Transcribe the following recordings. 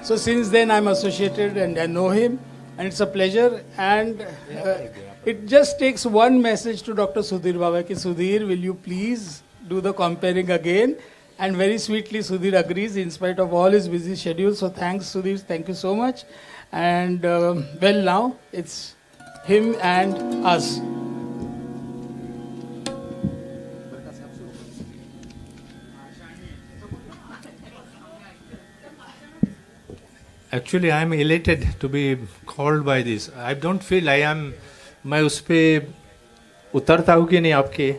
So since then I'm associated and I know him, and it's a pleasure. And it just takes one message to Dr. Sudhir Baba ki Sudhir, will you please do the comparing again? And very sweetly Sudhir agrees in spite of all his busy schedule. So thanks Sudhir, thank you so much. And well, now it's him and us. Actually, I am elated to be called by this. I don't feel I am. मैं उस पर उतरता हूँ कि नहीं आपके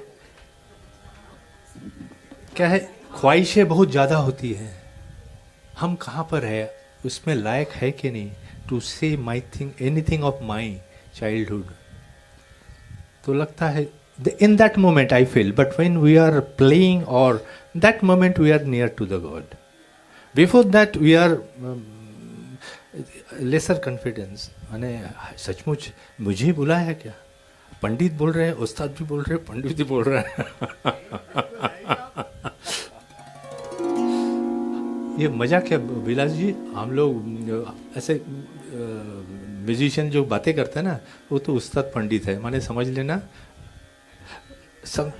क्या है, ख्वाहिशें बहुत ज़्यादा होती हैं. हम कहाँ पर है, उसमें लायक है कि नहीं टू से my thing anything of my childhood. तो लगता है in that moment I feel, but when we are playing or that moment we are near to the God. Before that we are lesser confidence. मैंने सचमुच मुझे बुलाया है क्या? पंडित बोल रहे हैं, उस्ताद भी बोल रहे हैं, पंडित भी बोल रहे हैं. ये मजा क्या विलास जी, हम लोग ऐसे म्यूजिशियन जो बातें करते हैं ना, वो तो उस्ताद पंडित है, माने समझ लेना सब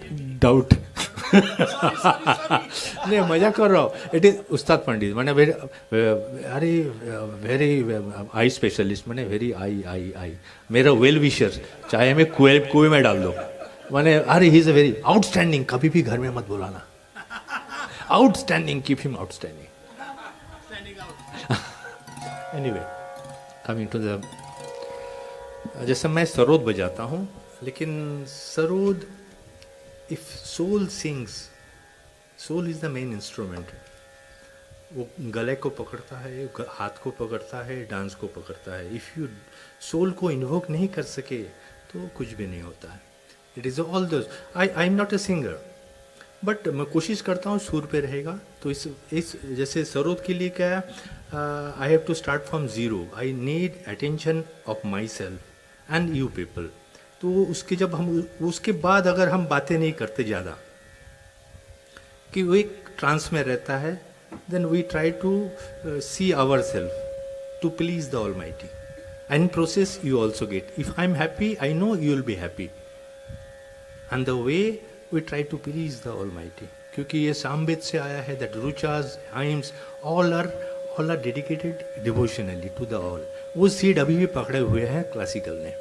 डाउट. नहीं मजा कर रहा हूँ. इट इज उस्ताद पंडित माने वेरी आई स्पेशलिस्ट, माने वेरी आई मेरा वेल विशर, चाहे हमें कुएं में डाल दो, माने अरे he is a very outstanding. कभी भी घर में मत बुलाना. Outstanding, keep him outstanding. Anyway coming to the, जैसे मैं सरोद बजाता हूँ, लेकिन sarod if soul sings, soul is the main instrument. वो गले को पकड़ता है, हाथ को पकड़ता है, डांस को पकड़ता है. इफ़ यू सोल को इन्वोक नहीं कर सके तो कुछ भी नहीं होता है. It is all those. I am not a singer, but मैं कोशिश करता हूँ सुर पे रहेगा. तो इस जैसे सरोद के लिए क्या है, I have to start from zero. I need attention of myself and you people. तो उसके जब हम उसके बाद अगर हम बातें नहीं करते ज़्यादा, कि वो एक ट्रांस में रहता है, then we try to see our self to please the almighty. And process you also get. If I am happy, I know you will be happy. And the way we try to please the almighty, क्योंकि ये सामवेद से आया है that रुचाज hymns all are dedicated devotionally to the all. वो seed अभी भी पकड़े हुए हैं क्लासिकल ने.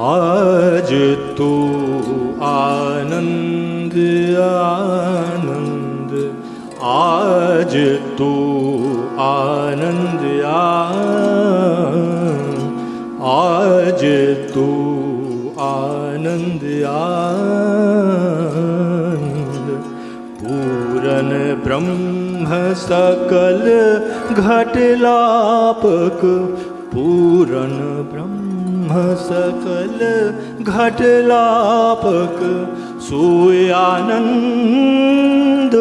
आज तो आनंद आनंद, आज तो आनंद आज तो आनंद आनंद, पूरन ब्रह्म सकल घटलापक, पूरन ब्रह्म सकल घटलापक, सोय आनंद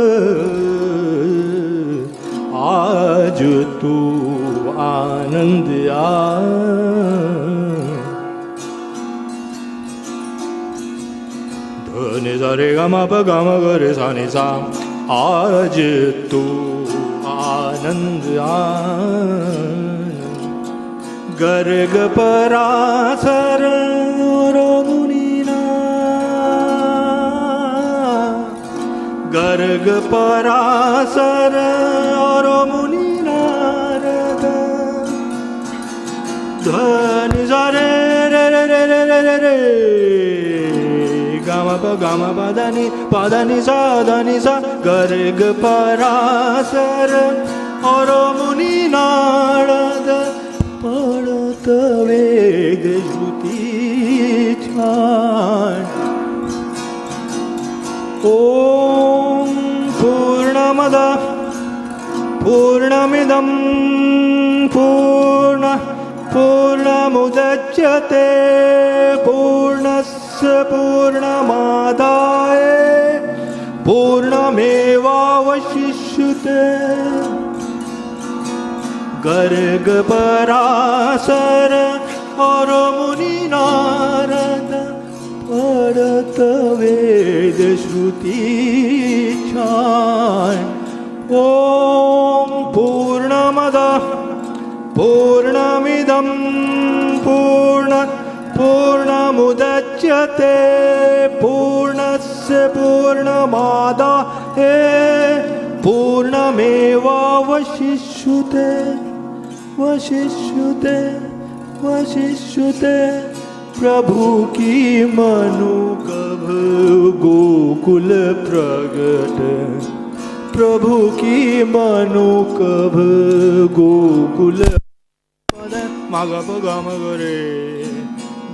आज तू आनंद धनि सा रे ग म प ग म ग रे सा नि सा, आज तू आनंद गर्ग पराशर मुनिना, गर्ग पराशर और मुनि नारद, धनि सा रे रे रे रे रे रे रे रे, गामा प गामा पादानी सा धनि सा, गर्ग पराशर और मुनि नारद, पढ़त वेद श्रुति छान। ओम पूर्णमद पूर्णमिदं पूर्णमुदच्यते, पूर्णस्य पूर्णमादाय पूर्णमेवावशिष्यते। गर्ग पराशर और मुनि नारद, पढ़त वेद श्रुति छान। ओम पूर्णमद पूर्णमिदं पूर्णमुदच्यते, पूर्णस्य पूर्णमादाय पूर्णमेवावशिष्यते। वशिष्यते वशिष्यते, प्रभु की मनु कभ गोकुल प्रगट, प्रभु की मनु कभ गोकुल। माग प ग म ग रे,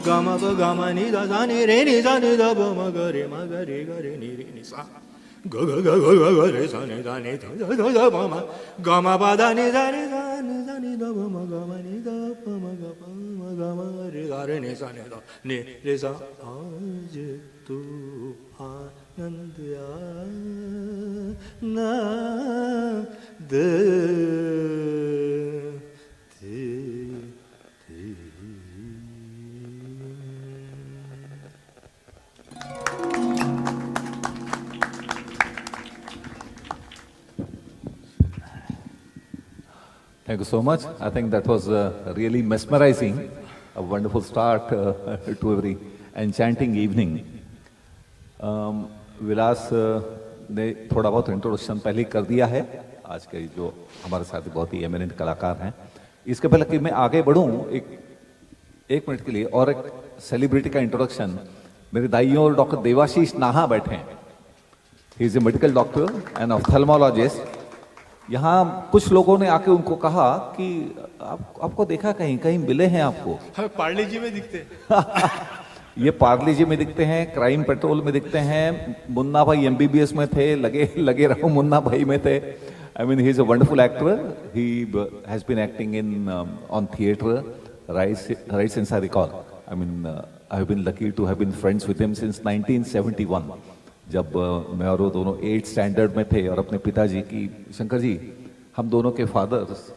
ग म प ग म नि द सा नि रे नि सा नि द प म ग रे ग रे नि रे नि सा, ग ग ग ग ग रे सा नि दा नि द द द प म, ग म प द नि सा नि सा नि द प म ग म नि द प म ग प म ग म रे गा रे नि सा नि द नि रे सा। आज तू Anand Anand Thank you so much. I think that was really mesmerizing. A wonderful start to every enchanting evening. विलास ने थोड़ा बहुत इंट्रोडक्शन पहले कर दिया है आज के जो हमारे साथ बहुत ही एमिनेंट कलाकार हैं। इसके पहले कि मैं आगे बढ़ूं एक मिनट के लिए और एक सेलिब्रिटी का इंट्रोडक्शन। मेरे दाइयों और डॉक्टर देवाशीष नाहा बैठे हैं। He is a medical doctor and ophthalmologist. यहाँ कुछ लोगों ने आके उनको कहा कि आपको देखा कहीं कहीं मिले हैं आपको। पार्ले जी में दिखते ये पार्ले जी में दिखते हैं, क्राइम पेट्रोल में दिखते हैं, मुन्ना भाई एमबीबीएस में थे, लगे रहो मुन्ना भाई में थे। I mean he is a wonderful actor. He has been acting in on theatre right since I recall. I mean I have been lucky to have been friends with him since 1971, जब मैं और वो दोनों 8th standard में थे और अपने पिताजी की, शंकर जी हम दोनों के फादर्स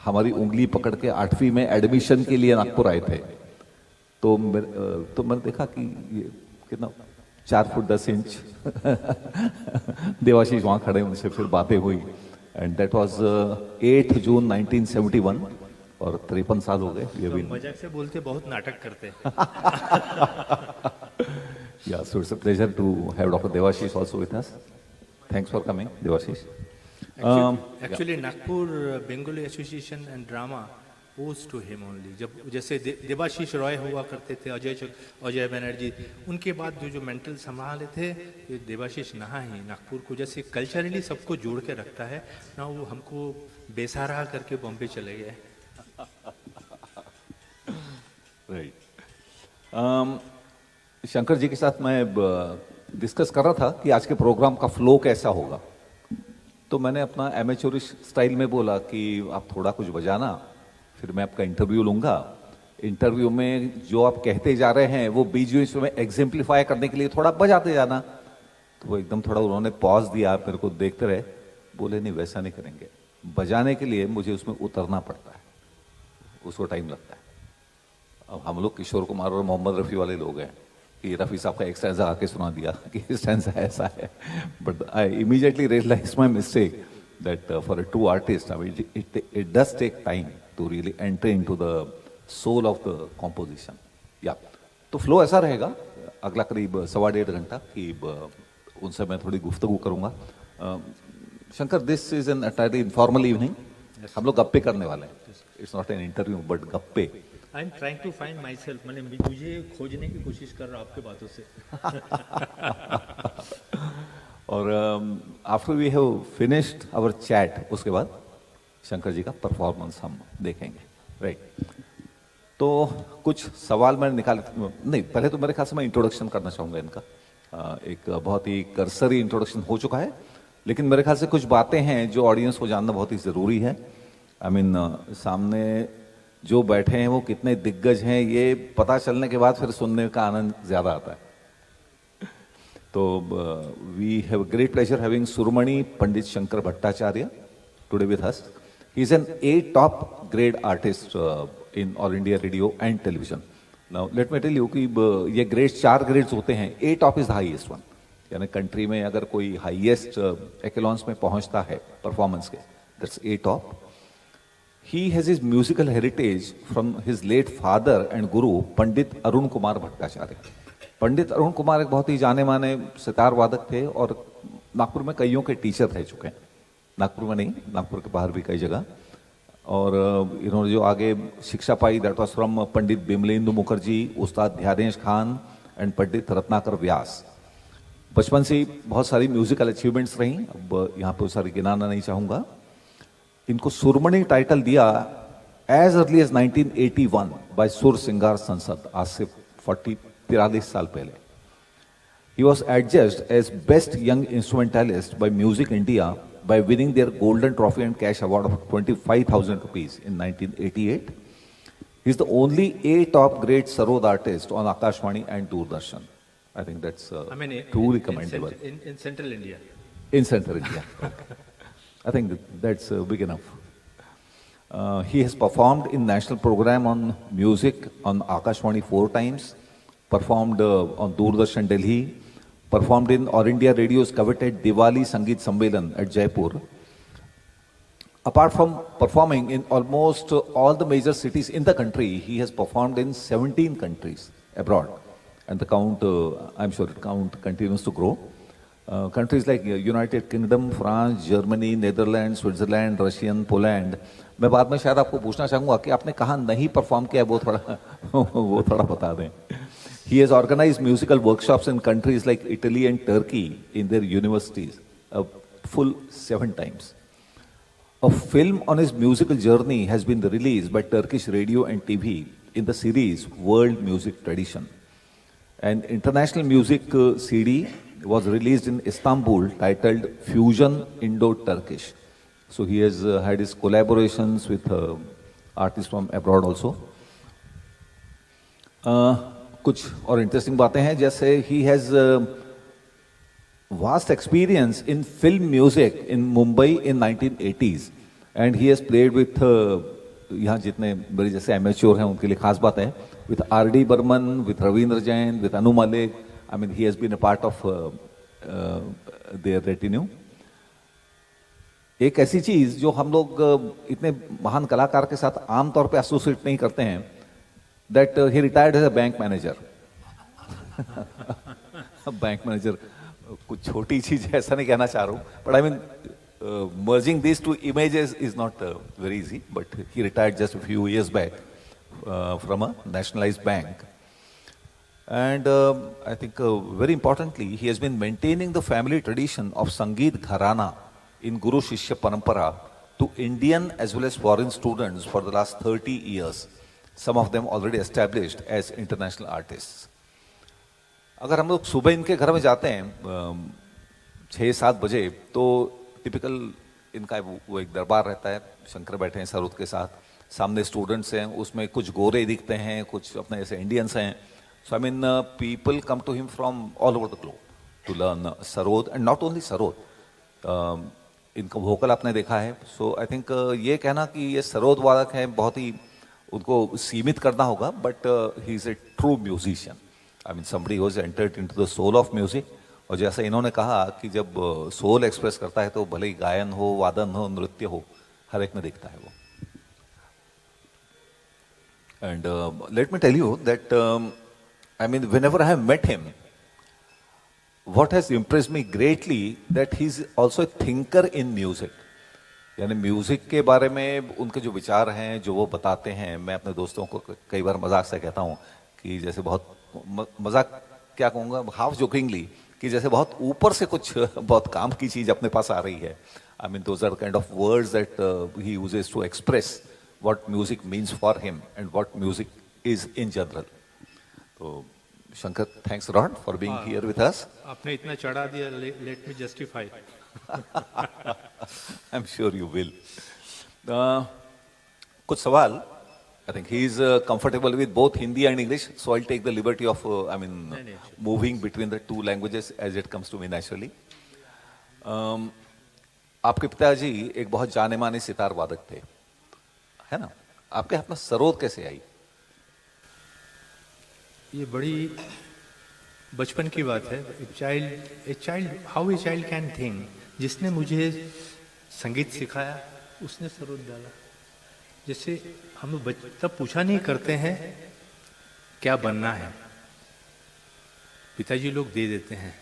हमारी उंगली पकड़ के 8वीं में एडमिशन के लिए नागपुर आए थे। तो मैंने देखा कि ये कितना 4 फुट 10 इंच देवाशीष वहाँ खड़े, उनसे फिर बातें हुई एंड दैट वाज 8 जून 1971 और 53 साल हो गए। ये भी मजाक से बोलते, बहुत नाटक करते। Yeah, so it's a pleasure to have Dr. Devashish also with us. Thanks for coming, Devashish. Actually, Nagpur Bengali Association and Drama ओज टू हिम ओनली। जब जैसे देवाशीष रॉय हुआ करते थे, अजय बनर्जी, उनके बाद जो मेंटल संभाले थे ये देवाशीष नहा ही नागपुर को जैसे कल्चरली सबको जोड़ के रखता है ना, वो हमको बेसहारा करके बॉम्बे चले गए। राइट। शंकर जी के साथ मैं डिस्कस कर रहा था कि आज के प्रोग्राम का फ्लो कैसा होगा, तो मैंने अपना एमेचोरिश स्टाइल में बोला कि आप थोड़ा कुछ बजाना, फिर मैं आपका इंटरव्यू लूंगा। इंटरव्यू में जो आप कहते जा रहे हैं वो बीच में एग्जेम्पलीफाई करने के लिए थोड़ा बजाते जाना। तो वो एकदम थोड़ा उन्होंने पॉज दिया, मेरे को देखते रहे, बोले नहीं वैसा नहीं करेंगे, बजाने के लिए मुझे उसमें उतरना पड़ता है, उसको टाइम लगता है। अब हम लोग किशोर कुमार और मोहम्मद रफ़ी वाले लोग हैं कि रफ़ी साहब का एक स्टैंजा आके सुना दिया कि स्टैंजा ऐसा है, but I immediately realise my mistake that for a true artist it does take time to really enter into the soul of the composition. या तो फ्लो ऐसा रहेगा अगला करीब 1.5 घंटा कि उनसे मैं थोड़ी गुफ्तगू करूंगा। Shankar, this is an entirely informal evening, हम लोग गप्पे करने वाले हैं, it's not an interview but गप्पे। I am trying to find my self, मैंने मुझे खोजने की कोशिश कर रहा हूँ आपके बातों से। और after we have finished our chat, उसके बाद शंकर जी का परफॉर्मेंस हम देखेंगे। राइट, तो कुछ सवाल मैंने निकाल, नहीं पहले तो मेरे ख्याल से मैं इंट्रोडक्शन करना चाहूँगा इनका। एक बहुत ही कर्सरी इंट्रोडक्शन हो चुका है, लेकिन मेरे ख्याल से कुछ बातें हैं जो ऑडियंस को जानना बहुत ही ज़रूरी है। आई मीन सामने जो बैठे हैं वो कितने दिग्गज हैं, ये पता चलने के बाद फिर सुनने का आनंद ज़्यादा आता है। तो we have great pleasure having Surmani Pandit Shankar Bhattacharya today with us. He is an 8 top grade artist in All India Radio and Television. Now let me tell you कि ये ग्रेड्स 4 ग्रेड्स होते हैं, A top is the highest one, यानी country में अगर कोई highest excellence में पहुंचता है परफॉर्मेंस के, that's A top. He has his musical heritage from his late father and guru पंडित अरुण कुमार भट्टाचार्य। पंडित अरुण कुमार एक बहुत ही जाने माने सितार वादक थे और नागपुर में कईयों के टीचर रह चुके हैं, नागपुर में नहीं, नागपुर के बाहर भी कई जगह। और इन्होंने जो आगे शिक्षा पाई that was from Pandit Bimalendu Mukherjee, Ustad ध्यानेश Khan and पंडित रत्नाकर व्यास। बचपन से बहुत सारी म्यूजिकल अचीवमेंट्स रही, अब यहाँ पे सारी गिनाना नहीं चाहूँगा। इनको सुरमणि टाइटल दिया एज अर्ली एज 1981 बाय सुर सिंगार संसद, आज से 43 साल पहले। He was adjudged as best young instrumentalist by Music India by winning their golden trophy and cash award of 25,000 rupees in 1988. He is the only A top grade sarod artist on Akashvani and Doordarshan. I think that's truly commendable. In Central India. In Central India. I think that's big enough. He has performed in national program on music on Akashvani 4 times, performed on Doordarshan Delhi, performed in All India Radio's coveted Diwali Sangeet Sammelan at Jaipur. Apart from performing in almost all the major cities in the country, he has performed in 17 countries abroad. And the count, I'm sure the count continues to grow. Countries like United Kingdom, France, Germany, Netherlands, Switzerland, Russian, Poland. मैं बाद में शायद आपको पूछना चाहूँगा कि आपने कहाँ नहीं परफॉर्म किया, वो थोड़ा बता दें। He has organized musical workshops in countries like Italy and Turkey in their universities, a full 7 times. A film on his musical journey has been released by Turkish radio and TV in the series World Music Tradition. An international music CD was released in Istanbul titled Fusion Indo-Turkish. So he has had his collaborations with artists from abroad also. कुछ और interesting बातें हैं, जैसे he has vast experience in film music in Mumbai in 1980s and he has played with, यहाँ जितने मेरे जैसे amateur हैं उनके लिए खास बात है, with R.D. Burman, with Ravindra Jain, with Anu Malik. I mean he has been a part of their retinue. एक ऐसी चीज जो हम लोग इतने महान कलाकार के साथ आमतौर पे एसोसिएट नहीं करते हैं, that he retired as a bank manager. Bank manager कुछ छोटी चीज है ऐसा नहीं कहना चाह रहा हूँ, but I mean merging these two images is not very easy, but he retired just a few years back from a nationalized bank. And I think very importantly, he has been maintaining the family tradition of Sangeet Gharana in Guru Shishya Parampara to Indian as well as foreign students for the last 30 years. Some of them already established as international artists. अगर हम लोग सुबह इनके घर में जाते हैं 6-7 बजे, तो टिपिकल इनका वो एक दरबार रहता है, शंकर बैठे हैं सरोद के साथ, सामने स्टूडेंट्स हैं, उसमें कुछ गोरे दिखते हैं, कुछ अपने ऐसे इंडियंस हैं. So I mean, people come to him from all over the globe to learn sarod, and not only sarod. इनका वोकल आपने देखा है. So I think ये कहना कि ये सरोद वादक है, बहुत ही उनको सीमित करना होगा. But he is a true musician. I mean, somebody who has entered into the soul of music. और जैसा इन्होंने कहा कि जब सोल एक्सप्रेस करता है तो भले ही गायन हो, वादन हो, नृत्य हो, हर एक में दिखता है वो. And let me tell you that I mean, whenever I have met him, what has impressed me greatly that he is also a thinker in music. यानी म्यूजिक के बारे में उनके जो विचार हैं, जो वो बताते हैं, मैं अपने दोस्तों को कई बार मजाक से कहता हूँ कि जैसे बहुत मजाक क्या कहूँगा, हाफ जोकिंगली, कि जैसे बहुत ऊपर से कुछ बहुत काम की चीज अपने पास आ रही है. I mean those are kind of words that he uses to express what music means for him and what music is in general. तो Shankar, thanks lot for being here with us. आपने इतना चढ़ा दिया, let me justify. I am sure you will. कुछ सवाल. I think he is comfortable with both Hindi and English, so I'll take the liberty of, moving between the two languages as it comes to me naturally. आपके पिताजी एक बहुत जाने माने सितार वादक थे, है ना? आपके हाथ में सरोद कैसे आई? ये बड़ी बचपन की बात है. How a child can think. जिसने मुझे संगीत सिखाया उसने सरोद डाला. जैसे हम लोग तब पूछा नहीं करते हैं क्या बनना है, पिताजी लोग दे देते हैं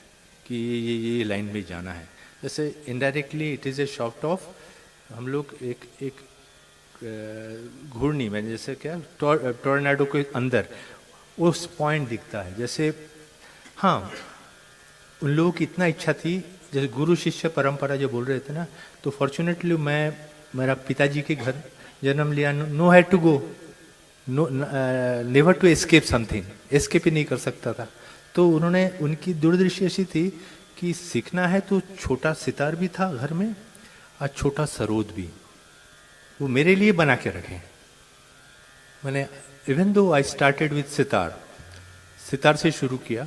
कि ये लाइन में जाना है. जैसे indirectly it is a short of, हम लोग एक घूर्णी में, जैसे क्या टोर्नाडो के अंदर उस पॉइंट दिखता है. जैसे हाँ, उन लोगों की इतना इच्छा थी, जैसे गुरु शिष्य परंपरा जो बोल रहे थे ना, तो फॉर्चुनेटली मेरा पिताजी के घर जन्म लिया. No had to go, no never to escape something. Escape ही नहीं कर सकता था. तो उन्होंने, उनकी दूरदृष्टि ऐसी थी कि सीखना है तो छोटा सितार भी था घर में और छोटा सरोद भी, वो मेरे लिए बना के रखे. मैंने even though I started with sitar से शुरू किया.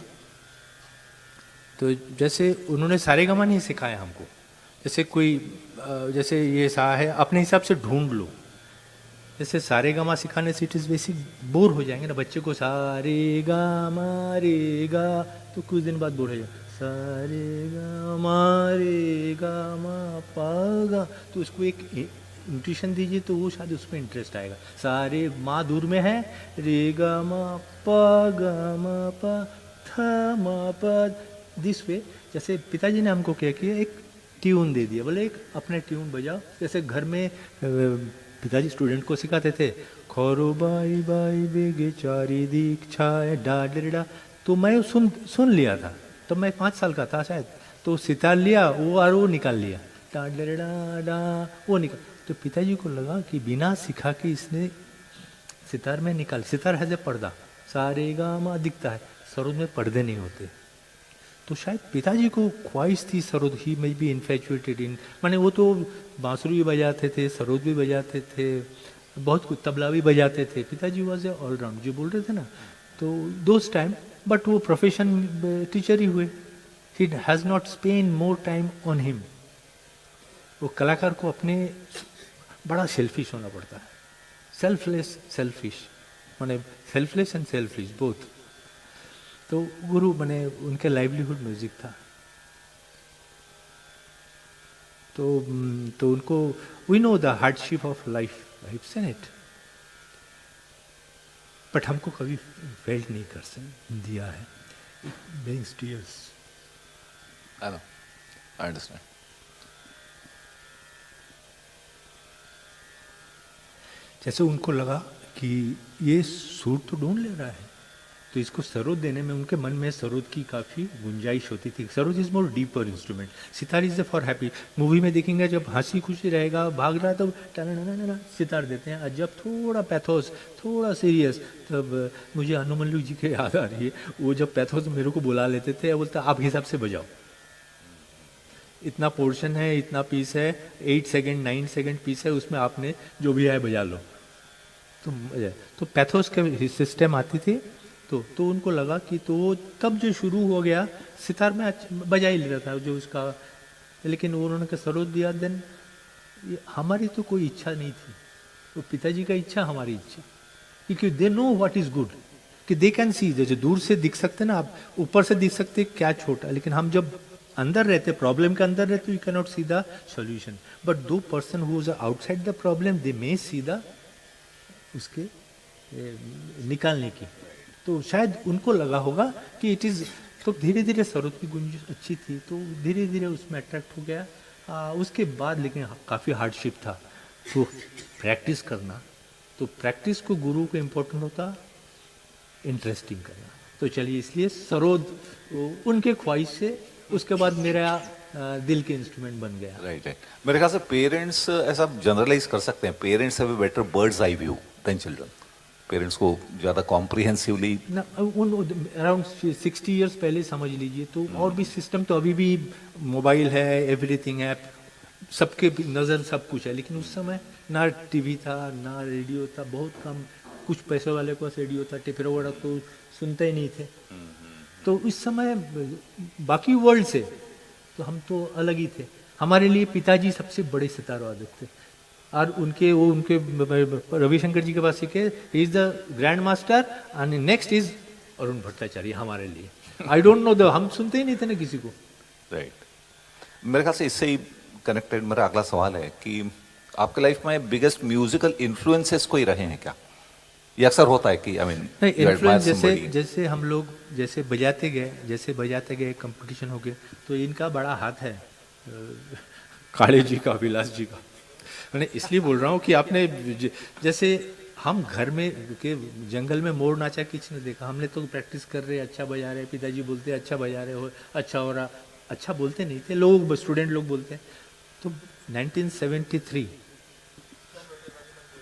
तो जैसे उन्होंने सारेगामा नहीं सिखाया हमको. जैसे कोई जैसे ये सा है, अपने हिसाब से ढूंढ लो. जैसे सारेगामा सिखाने से इट इज बेसिक बोर हो जाएंगे ना बच्चे को. सारेगामा रेगा, तो कुछ दिन बाद बोर हो जाएगा. सारेगामा रेगामा पागा, तो उसको एक इंट्यूशन दीजिए तो वो शायद उसमें इंटरेस्ट आएगा. सारे माँ दूर में है, रेगा मा पागा मा पा था मा पा, दिस वे. जैसे पिताजी ने हमको क्या किया, एक ट्यून दे दिया, बोले एक अपने ट्यून बजाओ. जैसे घर में पिताजी स्टूडेंट को सिखाते थे, खोरो बाई बाई बेगे चारी दीक्षा डा. तो मैं सुन लिया था, तब मैं 5 साल का था शायद. तो सितार लिया वो निकाल लिया, डा डा वो निकाल. तो पिताजी को लगा कि बिना सिखा के इसने सितार में निकाल. सितार है जब पर्दा, सारे गामा दिखता है, सरोद में पर्दे नहीं होते. तो शायद पिताजी को ख्वाहिश थी सरोद, ही मे बी इन्फेचुएटेड इन, माने वो तो बांसुरी भी बजाते थे, सरोद भी बजाते थे, बहुत कुछ, तबला भी बजाते थे. पिताजी वॉज ए ऑलराउंड, जो बोल रहे थे ना. तो दोस टाइम, बट वो प्रोफेशन टीचर ही हुए. He has not spend more time on him. वो कलाकार को अपने बड़ा सेल्फिश होना पड़ता है. सेल्फिश माने सेल्फलेस एंड सेल्फिश बोथ. तो गुरु बने, उनके लाइवलीहुड म्यूजिक था. तो उनको we know the hardship of life in it, but हमको कभी फेल्ट नहीं कर दिया है. It brings tears. I know, I understand. जैसे उनको लगा कि ये सुर तो ढूंढ ले रहा है, तो इसको सरोद देने में उनके मन में सरोद की काफ़ी गुंजाइश होती थी. Sarod is more deeper instrument. Sitar is for happy. Movie में देखेंगे जब हंसी खुशी रहेगा, भाग रहा, तो सितार देते हैं. और जब थोड़ा पैथोस, थोड़ा सीरियस, तब मुझे अनुमल्लू जी के याद आ रही है. वो जब पैथोस मेरे को बुला लेते थे, बोलते आप हिसाब से बजाओ, इतना पोर्शन है, इतना पीस है, 8 सेकेंड 9 सेकेंड पीस है, उसमें आपने जो भी है बजा लो. तो पैथोस के सिस्टम आती थी. तो उनको लगा कि तो तब जो शुरू हो गया, सितार में बजा ही ले रहा था जो उसका, लेकिन उन्होंने कहा सरोद दिया. देन हमारी तो कोई इच्छा नहीं थी, तो पिताजी का इच्छा हमारी इच्छा, क्योंकि they know what is good, कि दे कैन सी. जैसे दूर से दिख सकते ना आप, ऊपर से दिख सकते क्या छोटा, लेकिन हम जब अंदर रहते, प्रॉब्लम के अंदर रहते, you can not see the solution. But the person who is outside the problem, they may see the उसके निकालने की. तो शायद उनको लगा होगा कि इट इज. तो धीरे धीरे सरोद की गुंजाइश अच्छी थी, तो धीरे धीरे उसमें अट्रैक्ट हो गया. उसके बाद लेकिन काफ़ी हार्डशिप था, तो प्रैक्टिस करना. तो प्रैक्टिस को गुरु को इम्पोर्टेंट होता, इंटरेस्टिंग करना. तो चलिए, इसलिए सरोद उनके ख्वाहिश से उसके बाद मेरा दिल के इंस्ट्रूमेंट बन गया. Right right. मेरे ख्याल से पेरेंट्स ऐसा जनरलाइज कर सकते हैं, parents have a better bird's eye view than children. Parents को ज़्यादा कॉम्प्रिहेंसिवली अराउंड 60 इयर्स पहले समझ लीजिए, तो और भी सिस्टम, तो अभी भी मोबाइल है, एवरीथिंग है, सबके नज़र सब कुछ है. लेकिन उस समय ना टीवी था, ना रेडियो था, बहुत कम. कुछ पैसे वाले को रेडियो था, टेप वगैरह तो सुनते ही नहीं थे. तो इस समय बाकी वर्ल्ड से तो हम तो अलग ही थे. हमारे लिए पिताजी सबसे बड़े सितार वादक थे. और उनके रविशंकर जी के पास सीखे, he is the grand master, and next is Arun Bhattacharya हमारे लिए. आई डोंट नो, हम सुनते ही नहीं थे ना किसी को. राइट. मेरे ख्याल से इससे ही कनेक्टेड मेरा अगला सवाल है कि आपके लाइफ में बिगेस्ट म्यूजिकल इन्फ्लुएंसेस कोई रहे हैं क्या? ये अक्सर होता है कि आई मीन इन्फ्लुएंस, जैसे हम लोग जैसे बजाते गए कंपटीशन हो गए, तो इनका बड़ा हाथ है, काले जी का, विलास जी का. मैंने इसलिए बोल रहा हूँ कि आपने जैसे हम घर में के जंगल में मोर नाचा किसने देखा, हमने तो प्रैक्टिस कर रहे, अच्छा बजा रहे, पिताजी बोलते अच्छा बजा रहे हो, अच्छा हो रहा. अच्छा बोलते नहीं थे लोग, स्टूडेंट लोग बोलते हैं. तो 1973,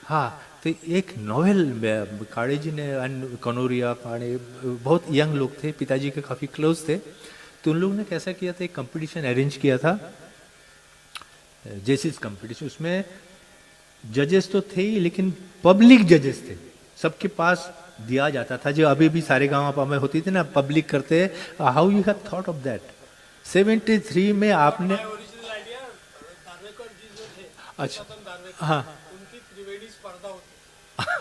हाँ, तो एक नॉवेल काड़े जी ने, कनौरिया काड़े बहुत यंग लोग थे, पिताजी के काफ़ी क्लोज थे. तो उन लोगों ने कैसा किया था, एक कंपटीशन अरेंज किया था, जेसिस कंपटीशन. उसमें जजेस तो थे ही, लेकिन पब्लिक जजेस थे, सबके पास दिया जाता था, जो अभी भी सारे गाँव में होती थी ना, पब्लिक करते. How you have thought of that? 73 में आपने, अच्छा, हाँ, उनकी त्रिवेणी स्पर्धा होती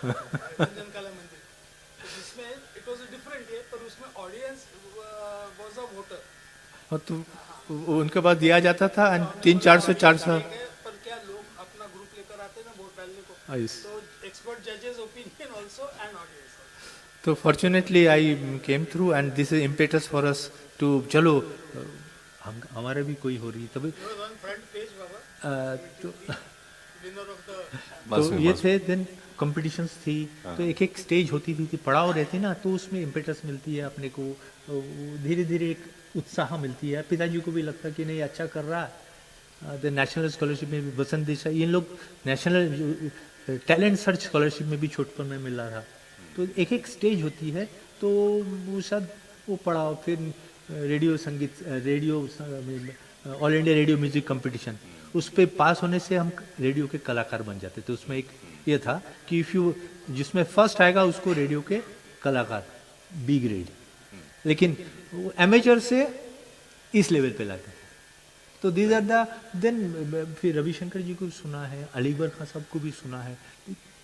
रंजनकला मंदिर, जिसमें it was a different year, पर उसमें ऑडियंस वाज अ वोटर. तो उनके पास दिया जाता था 300-400. पर क्या लोग अपना ग्रुप लेकर आते ना वोट डालने को, Yes. तो एक्सपर्ट जजेस ओपिनियन आल्सो एंड ऑडियंस. तो fortunately I came through, and this is impetus for us to, चलो हम हमारे भी कोई हो रही है तभी. फ्रंट पेज बाबा, तो विनर ऑफ द, तो ये थे. देन कॉम्पिटिशन्स थी, तो एक एक स्टेज होती थी, पड़ाव रहती ना, तो उसमें इम्पेटस मिलती है अपने को, धीरे धीरे एक उत्साह मिलती है. पिताजी को भी लगता कि नहीं अच्छा कर रहा है. द नेशनल स्कॉलरशिप में भी बसंत देसाई, इन लोग नेशनल टैलेंट सर्च स्कॉलरशिप में भी छोटपन में मिल रहा था. तो एक एक स्टेज होती है, तो वो शायद वो पड़ाव, फिर रेडियो संगीत, radio all India radio music competition, उस पर पास होने से हम रेडियो के कलाकार बन जाते. तो उसमें एक ये था कि इफ़ यू, जिसमें फर्स्ट आएगा उसको रेडियो के कलाकार, बी ग्रेड. लेकिन वो एमेचर से इस लेवल पे लाते थे. तो दीज आर द, देन फिर रविशंकर जी को सुना है, अलीबर खान साहब को भी सुना है,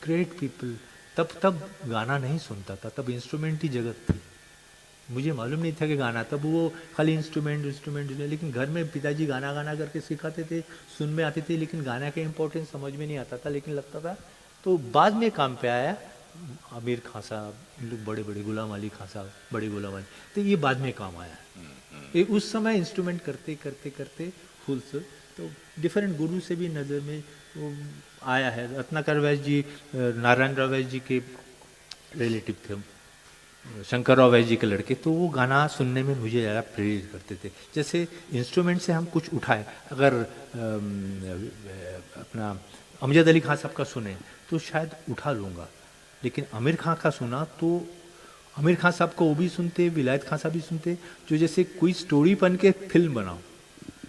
ग्रेट पीपल. तब गाना नहीं सुनता था, तब इंस्ट्रूमेंट ही जगत थी. मुझे मालूम नहीं था कि गाना, तब वो खाली इंस्ट्रूमेंट. लेकिन घर में पिताजी गाना करके सिखाते थे, सुन में आते थे, लेकिन गाना का इम्पोर्टेंस समझ में नहीं आता था, लेकिन लगता था. तो बाद में काम पे आया आमिर खान साहब, इन लोग बड़े बड़े, गुलाम अली खान साहब, बड़े गुलाम अली, तो ये बाद में काम आया. उस समय इंस्ट्रूमेंट करते करते करते फुल से, तो डिफरेंट गुरु से भी नज़र में वो आया है। रत्नाकर वैश्य जी नारायण राव वैश्य जी के रिलेटिव थे, शंकर राव वैश्य जी के लड़के, तो वो गाना सुनने में मुझे ज़्यादा प्रेरित करते थे। जैसे इंस्ट्रूमेंट से हम कुछ उठाए, अगर अपना अमजद अली खान साहब का सुने तो शायद उठा लूँगा, लेकिन आमिर खान का सुना तो आमिर खान साहब को वो भी सुनते, विलायत खान साहब भी सुनते, जो जैसे कोई स्टोरी बन के फिल्म बनाओ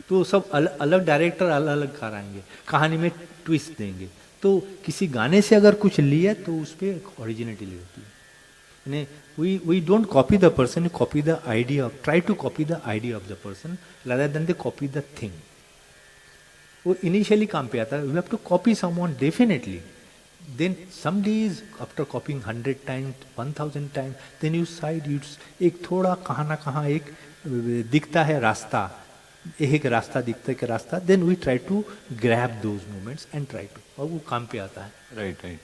तो सब अलग डायरेक्टर अलग अलग कराएंगे, कहानी में ट्विस्ट देंगे। तो किसी गाने से अगर कुछ लिया तो उस पर ओरिजिनिटी रहती है। यानी we don't copy the person, copy the idea, try to copy the idea of the person rather than they copy the thing. वो इनिशियली काम पे आता है, you have to copy someone definitely, then some days after copying 100 times 1000 times then you decide एक थोड़ा कहाँ ना कहाँ एक दिखता है रास्ता, एक रास्ता दिखता है कि रास्ता, then we try to grab those moments and try to, और वो काम पे आता है। Right right.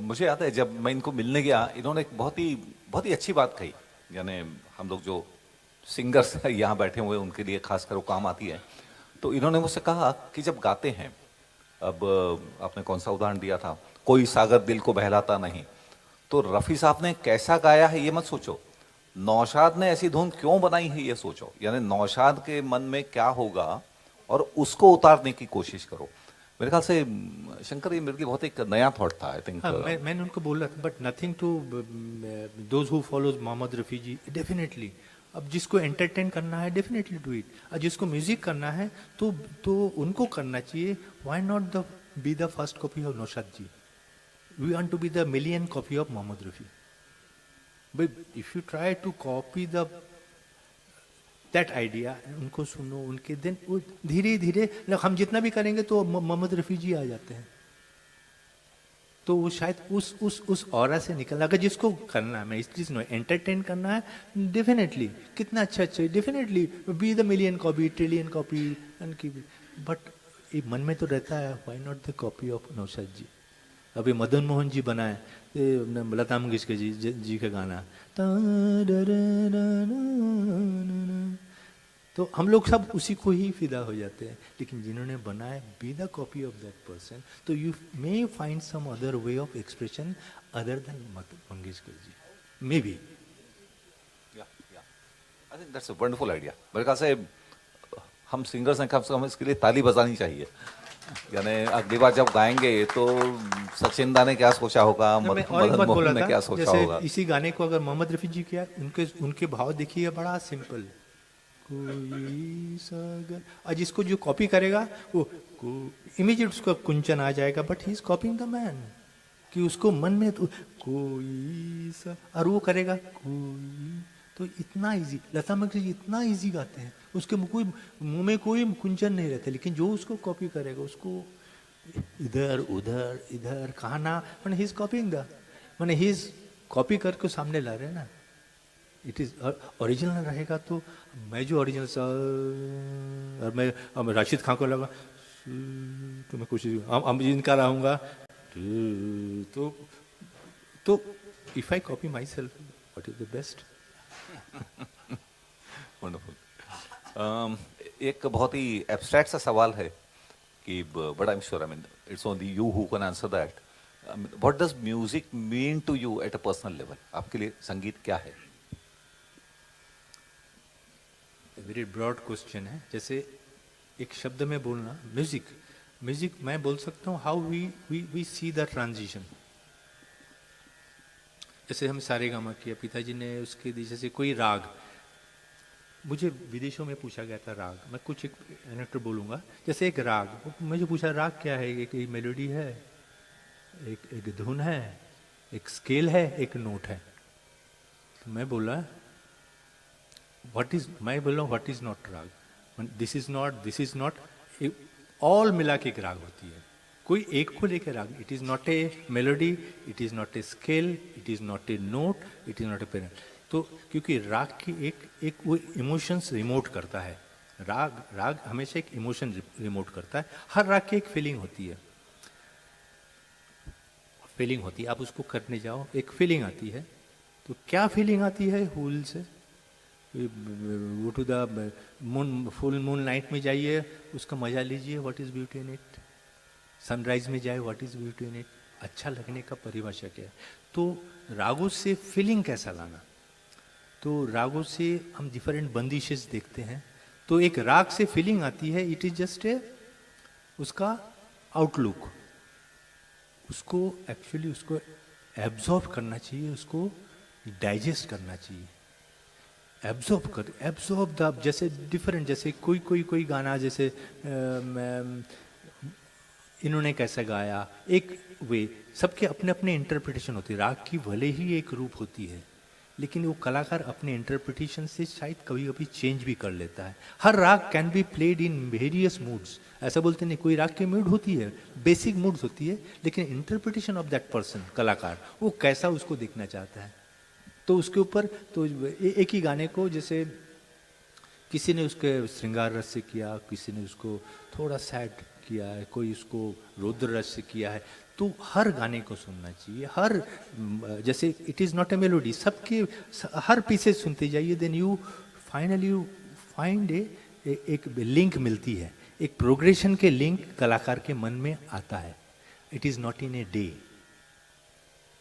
मुझे याद है जब मैं इनको मिलने गया, इन्होंने एक बहुत ही अच्छी बात कही। यानी हम लोग जो सिंगर्स यहाँ बैठे हुए उनके लिए खासकर वो काम आती है। तो इन्होंने मुझसे कहा कि जब गाते हैं, अब आपने कौन सा उदाहरण दिया था, कोई सागर दिल को बहलाता नहीं, तो रफ़ी साहब ने कैसा गाया है ये मत सोचो, नौशाद ने ऐसी धुन क्यों बनाई है ये सोचो। यानी नौशाद के मन में क्या होगा और उसको उतारने की कोशिश करो। मेरे ख्याल से शंकर, ये मेरे लिए बहुत एक नया थॉट था। आई थिंक मैंने उनको बोला, but nothing to those who follows Mohammad Rafi ji, definitely. अब जिसको एंटरटेन करना है डेफिनेटली डू इट, और जिसको म्यूजिक करना है तो उनको करना चाहिए। Why not the be the first copy of Naushad ji, we want to be the million copy of Mohammad Rafi. But if you try to copy the that idea, उनको सुनो, उनके देन धीरे धीरे हम जितना भी करेंगे तो मोहम्मद रफ़ी जी आ जाते हैं। तो वो शायद उस ऑरा से निकलना, अगर जिसको करना है, मैं इस चीज में एंटरटेन करना है, डेफिनेटली कितना अच्छा, definitely be the million copy, trillion copy, but ये मन में तो रहता है, why not the copy of Naushad ji. अभी मदन मोहन जी बनाए लता मंगेशकर जी का गाना, तो हम लोग सब उसी को ही फिदा हो जाते हैं। लेकिन जिन्होंने बनाया be the copy of that person, तो you may find some other way of expression other than Mangeshkar ji, may be. I think that's a wonderful idea. मेरे ख्याल से हम सिंगर्स हैं, कम से कम इसके लिए ताली बजानी चाहिए। यानी अगली बार जब गाएंगे तो सचिन दा ने क्या सोचा होगा, मदन मोहन ने क्या सोचा होगा। इसी गाने को अगर मोहम्मद रफ़ी जी किया, उनके भाव देखिए, बड़ा सिंपल, कोई सागर, और जिसको जो कॉपी करेगा वो इमीडिएट उसका कुंचन आ जाएगा, but he is copying the man, कि उसको मन में तो कोई सा, और वो करेगा कोई, तो इतना इजी। लता मंगेशकर जी इतना इजी गाते हैं, उसके मुंह में कोई कुंचन नहीं रहता, लेकिन जो उसको कॉपी करेगा उसको इधर उधर इधर कहना, मैंने ही इज कॉपिंग द, मैंने ही इज कॉपी करके सामने ला रहे हैं ना। इट इज ओरिजिनल रहेगा तो मैं जो ओरिजिनल और मैं राशिद खान को लगा तो मैं कोशिश इनका रहूँगा, तो if I copy myself, what is the best. Wonderful. एक बहुत ही एब्स्ट्रैक्ट सा सवाल है कि, but I am sure, I mean it's only you who can answer that. What does music mean to you at a personal level? आपके लिए संगीत क्या है? वेरी ब्रॉड क्वेश्चन है। जैसे एक शब्द में बोलना, म्यूजिक मैं बोल सकता हूँ how we see the transition. जैसे हम सारेगामा किया, पिताजी ने उसके जैसे कोई राग, मुझे विदेशों में पूछा गया था राग, मैं कुछ एक एनेक्डोट बोलूँगा। जैसे एक राग, मुझे पूछा राग क्या है, एक मेलोडी है, एक धुन है, एक स्केल है, एक नोट है। तो मैं बोला मैं बोल रहा हूँ व्हाट इज नॉट राग, दिस इज नॉट, ऑल मिला के एक राग होती है, कोई एक को लेकर राग। It is not a melody, it is not a scale, it is not a note, it is not a pen. तो क्योंकि राग की एक वो इमोशंस रिमोट करता है, राग हमेशा एक इमोशन रिमोट करता है। हर राग की एक फीलिंग होती है, आप उसको करने जाओ, एक फीलिंग आती है। तो क्या फीलिंग आती है हुल से? Go to the moon, full moon night में जाइए, उसका मजा लीजिए, what is beauty in it. Sunrise में जाए, what is beauty in it. अच्छा लगने का परिभाषा क्या है। तो रागों से फीलिंग कैसा लाना, तो रागों से हम डिफरेंट बंदिशेस देखते हैं। तो एक राग से फीलिंग आती है, इट इज जस्ट ए उसका आउटलुक, उसको एक्चुअली उसको एब्जॉर्ब करना चाहिए, उसको डाइजेस्ट करना चाहिए। एब्जॉर्ब द, जैसे डिफरेंट, जैसे कोई गाना, जैसे इन्होंने कैसे गाया, एक वे, सबके अपने अपने इंटरप्रिटेशन होती है। राग की भले ही एक रूप होती है, लेकिन वो कलाकार अपने इंटरप्रिटेशन से शायद कभी कभी चेंज भी कर लेता है। हर राग can be played in various moods, ऐसा बोलते नहीं, कोई राग की मूड होती है, बेसिक मूड्स होती है, लेकिन इंटरप्रिटेशन ऑफ दैट पर्सन, कलाकार, वो कैसा उसको देखना चाहता है। तो उसके ऊपर तो एक ही गाने को, जैसे किसी ने उसके श्रृंगार रस से किया, किसी ने उसको थोड़ा सैड किया है, कोई उसको रौद्र रस से किया है। तो हर गाने को सुनना चाहिए, हर, जैसे it is not a melody, सबके हर पीसेस सुनते जाइए, then you finally you find एक लिंक मिलती है, एक प्रोग्रेशन के लिंक कलाकार के मन में आता है। It is not in a day,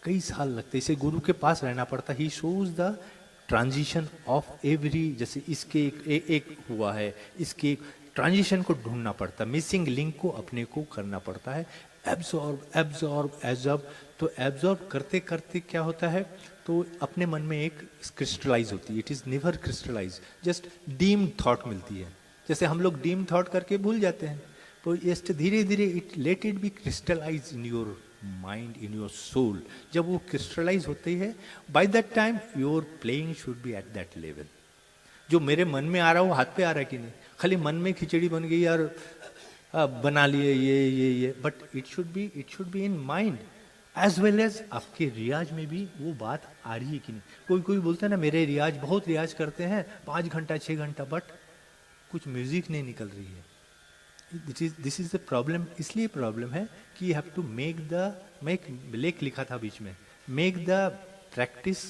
कई साल लगते, इसे गुरु के पास रहना पड़ता। He shows the transition of every, जैसे इसके एक हुआ है, इसके ट्रांजिशन को ढूंढना पड़ता, मिसिंग लिंक को अपने को करना पड़ता है। एब्जॉर्ब। तो एब्जॉर्ब करते करते क्या होता है, तो अपने मन में एक क्रिस्टलाइज होती है। It is never crystallize, just dim thought मिलती है। जैसे हम लोग डीम थॉट करके भूल जाते हैं, तो ये धीरे धीरे it let it be crystallize in your mind, in your soul. जब वो क्रिस्टलाइज होती है, by that time your playing should be at that level. जो मेरे मन में आ रहा हो, वो हाथ पे आ रहा है कि नहीं, खाली मन में खिचड़ी बन गई यार, बना लिए ये, but it should be in mind as well as आपके रियाज में भी वो बात आ रही है कि नहीं। कोई बोलता है ना, मेरे रियाज, बहुत रियाज करते हैं 5 घंटा 6 घंटा, बट कुछ म्यूजिक नहीं निकल रही है। This is the problem. इसलिए प्रॉब्लम है कि यू हैव टू मेक लेख लिखा था बीच में, make the practice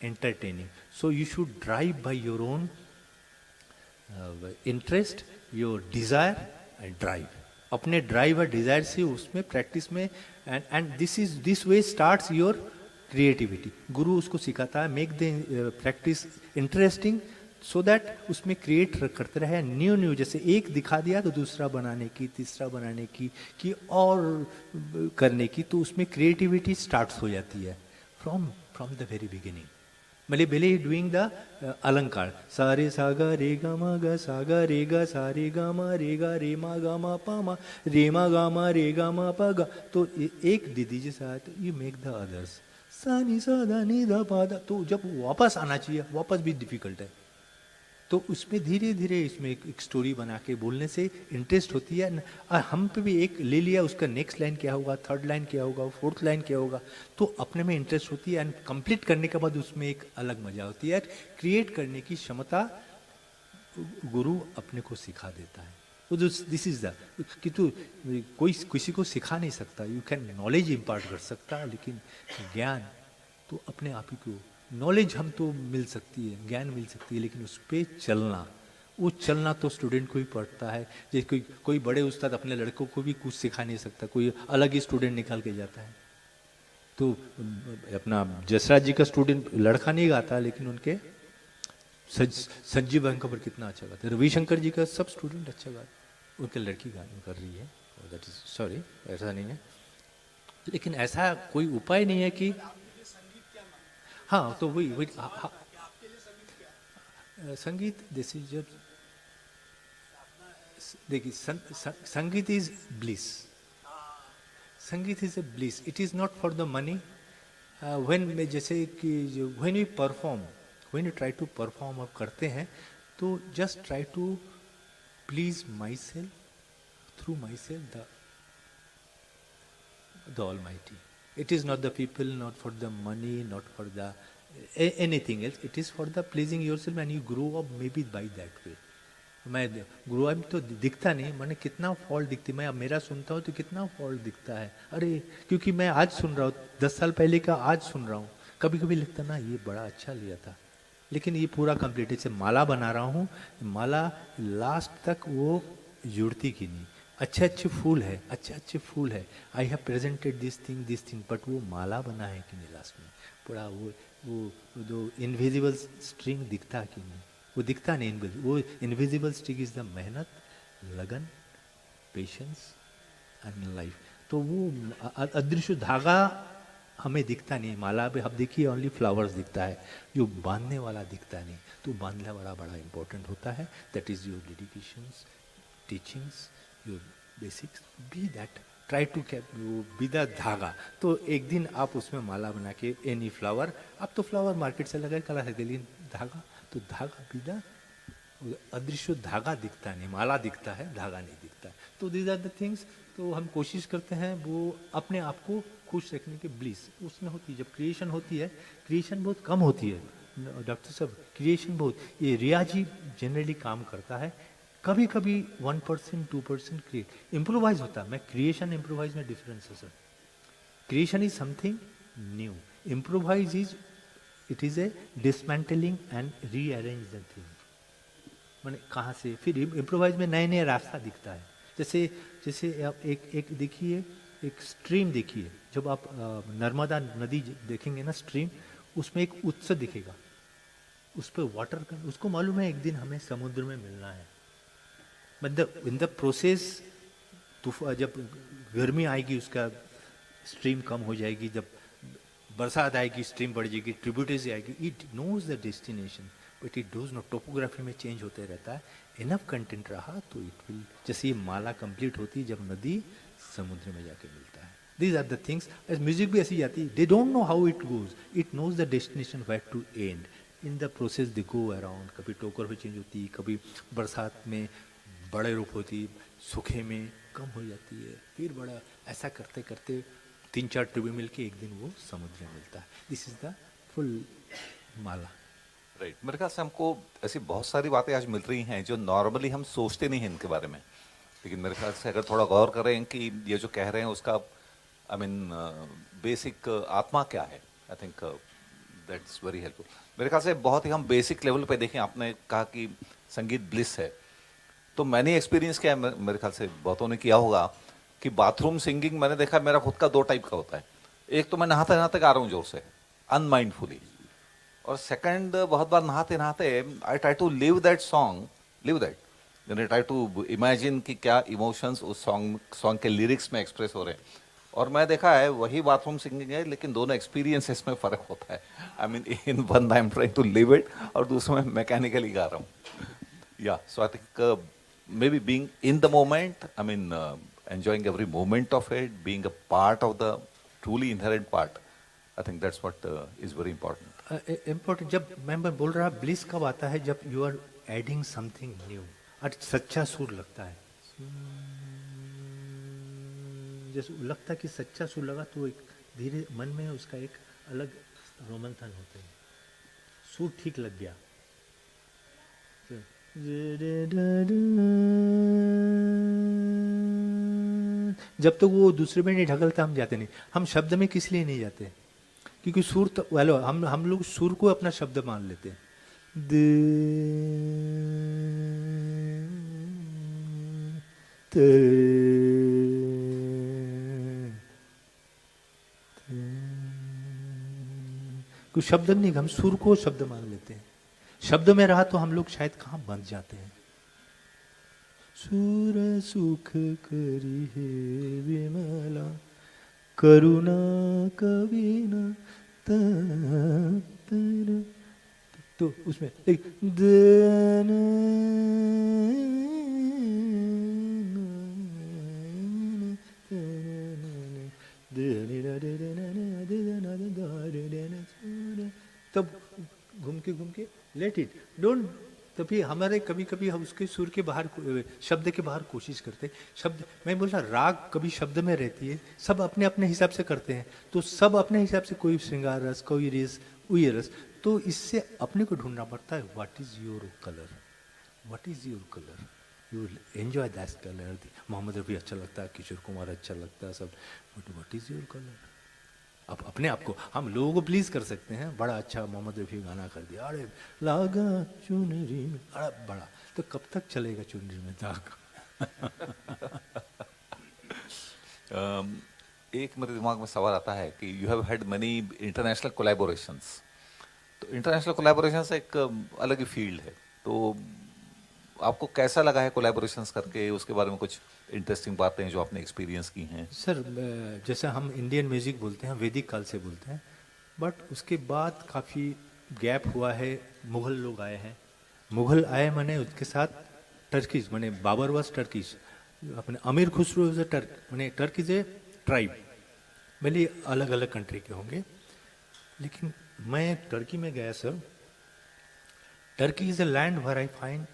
entertaining. So you should drive by your own interest, your desire and drive. अपने ड्राइव और डिजायर से उसमें प्रैक्टिस में, and this way starts your creativity. गुरु उसको सिखाता है, make the practice interesting, so that उसमें create करते रहे न्यू। जैसे एक दिखा दिया तो दूसरा बनाने की, तीसरा बनाने की और करने की, तो उसमें क्रिएटिविटी स्टार्ट हो जाती है from the very beginning. Malay doing the alankar, sa re sa ga re ga ma ga sa ga re ga ma re ma ga ma pa ma re ga ma pa ga। तो एक दे दीजिए साथ, you make the others, सा नी सा दा नी दा पा दा। तो जब वापस आना चाहिए, वापस भी डिफिकल्ट है, तो उसमें धीरे धीरे इसमें एक स्टोरी बना के बोलने से इंटरेस्ट होती है। और हम पे भी एक ले लिया, उसका नेक्स्ट लाइन क्या होगा, थर्ड लाइन क्या होगा, फोर्थ लाइन क्या होगा, तो अपने में इंटरेस्ट होती है। एंड कंप्लीट करने के बाद उसमें एक अलग मजा होती है। क्रिएट करने की क्षमता गुरु अपने को सिखा देता है। दिस इज द कि तू कोई किसी को सिखा नहीं सकता, यू कैन नॉलेज इम्पार्ट कर सकता, लेकिन ज्ञान तो अपने आप ही को, नॉलेज हम तो मिल सकती है, ज्ञान मिल सकती है, लेकिन उस पर चलना, वो चलना तो स्टूडेंट को ही पड़ता है। जैसे कोई बड़े उस्ताद अपने लड़कों को भी कुछ सिखा नहीं सकता, कोई अलग ही स्टूडेंट निकाल के जाता है। तो अपना जसराज जी का स्टूडेंट लड़का नहीं गाता, लेकिन उनके संजीव अंक पर कितना अच्छा गाता है। रविशंकर जी का सब स्टूडेंट अच्छा गाता, उनके लड़की गाना कर रही है, दैट इज सॉरी, ऐसा नहीं है। लेकिन ऐसा कोई उपाय नहीं है कि हाँ, तो वही संगीत, दिस इज जब देखिए, संगीत इज ब्लिस, संगीत is a bliss, it is not for the money. When, जैसे कि when we perform, when you try to perform और करते हैं, तो just try to please myself, through myself the almighty. It is not the people, not for the money, not for the anything else. It is for the pleasing yourself, and you grow up maybe by that way. मैं grow up तो दिखता नहीं, मैंने कितना fault दिखती, मैं अब मेरा सुनता हूँ तो कितना फॉल्ट दिखता है। अरे क्योंकि मैं आज सुन रहा हूँ, 10 साल पहले का आज सुन रहा हूँ, कभी कभी लगता ना ये बड़ा अच्छा लिया था, लेकिन ये पूरा कंप्लीट से माला बना रहा हूँ, माला लास्ट तक वो जुड़ती की नहीं। अच्छे अच्छे फूल है, अच्छे अच्छे फूल है, I have presented this thing, but वो माला बना है कि नहीं लास्ट में, पूरा वो जो इनविजिबल स्ट्रिंग दिखता कि नहीं, वो दिखता नहीं। वो इनविजिबल स्ट्रिंग इज द मेहनत, लगन, पेशेंस एंड लाइफ। तो वो अदृश्य धागा हमें दिखता नहीं, माला पे हम देखिए ओनली फ्लावर्स दिखता है, जो बांधने वाला दिखता नहीं। तो बांधने वाला बड़ा इंपॉर्टेंट होता है। That is your dedications, teachings, your basics, be that, try to be the धागा। तो एक दिन आप उसमें माला बना के एनी फ्लावर, अब तो फ्लावर मार्केट से लगा कला सकते, लेकिन धागा, तो धागा बी द अदृश्य धागा दिखता नहीं, माला दिखता है, धागा नहीं दिखता है। तो दीज आर द थिंग्स। तो हम कोशिश करते हैं वो अपने आप को खुश रखने के ब्लिस उसमें होती है। जब क्रिएशन होती है, क्रिएशन बहुत कम होती है डॉक्टर साहब, क्रिएशन बहुत, ये रियाजी जनरली काम करता है, कभी कभी 1% 2% क्रिएट इम्प्रोवाइज होता है। मैं क्रिएशन इम्प्रोवाइज में डिफरेंस है sir. Creation is something new, improvise is it is A dismantling and rearrange the thing. मैंने कहाँ से फिर इम्प्रोवाइज में नए नए रास्ता दिखता है। जैसे आप एक देखिए, एक स्ट्रीम देखिए, जब आप नर्मदा नदी देखेंगे ना स्ट्रीम, उसमें एक उत्सव दिखेगा, उस पर वाटर का, उसको मालूम है एक दिन हमें समुद्र में मिलना है। मतलब इन द प्रोसेस, जब गर्मी आएगी उसका स्ट्रीम कम हो जाएगी, जब बरसात आएगी स्ट्रीम बढ़ जाएगी, ट्रिब्यूटरीज आएगी, it knows the destination but it does not. Topography में चेंज होते रहता है। इनफ कंटेंट रहा तो इट विल, जैसे ये माला कंप्लीट होती है जब नदी समुद्र में जाके मिलता है। These are the things. Music भी ऐसी जाती है, they don't know how it goes, it knows the destination where to end. In the process they go around, कभी टोकर में चेंज होती है, कभी बरसात में बड़े रूप होती, सूखे में कम हो जाती है, फिर बड़ा, ऐसा करते करते 3-4 ट्यूबे मिलके एक दिन वो समुद्र में मिलता है। This is the full Mala. Right, मेरे ख्याल से हमको ऐसी बहुत सारी बातें आज मिल रही हैं जो नॉर्मली हम सोचते नहीं हैं इनके बारे में, लेकिन मेरे ख्याल से अगर थोड़ा गौर करें कि ये जो कह रहे हैं उसका आई मीन बेसिक आत्मा क्या है, आई थिंक दैट्स वेरी हेल्पफुल। मेरे ख्याल से बहुत ही हम बेसिक लेवल पे देखें, आपने कहा कि संगीत ब्लिस है, तो मैंने एक्सपीरियंस किया है, मेरे ख्याल से बहुतों ने किया होगा कि बाथरूम सिंगिंग मैंने देखा मेरा खुद का 2 टाइप का होता है। एक तो मैं नहाते नहाते गा रहा हूँ जोर से, अनमाइंडफुली, और सेकंड बहुत बार नहाते नहाते I try to live that song, live that, यानी ट्राई टू इमेजिन कि क्या इमोशंस उस सॉन्ग के लिरिक्स में एक्सप्रेस हो रहे हैं। और मैं देखा है वही बाथरूम सिंगिंग है, लेकिन दोनों एक्सपीरियंसेस में फर्क होता है। I mean in one I am trying to live it और दूसरे में मैकेनिकली गा रहा हूँ। या so I think maybe being in the moment, I mean enjoying every moment of it, being a part of the truly inherent part, I think that's what is very important. Important. जब मैं बोल रहा bliss कब आता है, जब you are adding something new और सच्चा सुर लगता है, जैसे लगता है कि सच्चा सुर लगा तो एक धीरे मन में उसका एक अलग रोमंथन होता है, सुर ठीक लग गया। जब तक वो दूसरे में नहीं ढकलता हम जाते नहीं। हम शब्द में किस लिए नहीं जाते, क्योंकि सुर तो वालो हम लोग सुर को अपना शब्द मान लेते हैं। कुछ शब्द नहीं, हम सुर को शब्द मान लेते हैं। शब्द में रहा तो हम लोग शायद कहाँ बंध जाते हैं। सुर सुख करी है विमला करुणा कविना, तो उसमें तब घूम के लेट इट डोंट। तभी हमारे कभी कभी हम उसके सुर के बाहर, शब्द के बाहर कोशिश करते। शब्द मैं बोल रहा, राग कभी शब्द में रहती है, सब अपने अपने हिसाब से करते हैं, तो सब अपने हिसाब से, कोई श्रृंगार रस, कोई रस, कोई रस, तो इससे अपने को ढूंढना पड़ता है। What is your colour, what is your colour, you will enjoy that colour. Mohammed Rafi अच्छा लगता है, किशोर कुमार अच्छा लगता है, सब, but what is your colour. अब अपने आप को हम लोगों को प्लीज कर सकते हैं, बड़ा अच्छा मोहम्मद रफ़ी गाना कर दिया, अरे लागा चुनरी में, बड़ा बड़ा, तो कब तक चलेगा चुनरी में दाग? एक मेरे दिमाग में सवाल आता है कि you have had money international collaborations, तो इंटरनेशनल कोलैबोरेशंस एक अलग ही फील्ड है, तो आपको कैसा लगा है कोलैबोरेशंस करके? उसके बारे में कुछ इंटरेस्टिंग बातें जो आपने एक्सपीरियंस की हैं? सर जैसे हम इंडियन म्यूजिक बोलते हैं, वैदिक काल से बोलते हैं, बट उसके बाद काफ़ी गैप हुआ है, मुग़ल लोग आए हैं, मुग़ल आए माने उसके साथ टर्किश, माने बाबर वाज टर्किश, अपने अमीर खुसरो इज टर्क, माने टर्क इज ए ट्राइब, भले अलग अलग कंट्री के होंगे, लेकिन मैं टर्की में गया sir, Turkey is a land where I find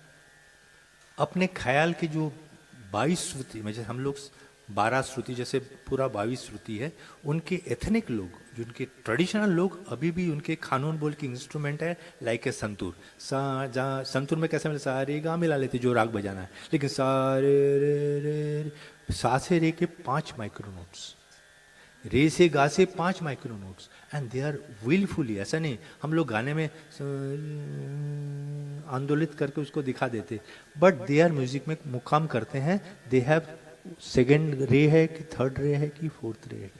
अपने ख्याल की जो 22 श्रुति में, जैसे हम लोग 12 श्रुति, जैसे पूरा 22 श्रुति है, उनके एथनिक लोग, जो उनके ट्रेडिशनल लोग, अभी भी उनके खानून बोल के इंस्ट्रूमेंट है लाइक ए संतूर, जहाँ संतूर में कैसे मिले सारे गा मिला लेते जो राग बजाना है, लेकिन सारे रे सा से रे के 5 माइक्रो नोट्स, रे से गा से 5 micro notes, and they are willfully, ऐसा नहीं हम लोग गाने में आंदोलित करके उसको दिखा देते, बट दे आर म्यूजिक में मुकाम करते हैं, दे हैव सेकेंड रे है कि थर्ड रे है कि फोर्थ रे है,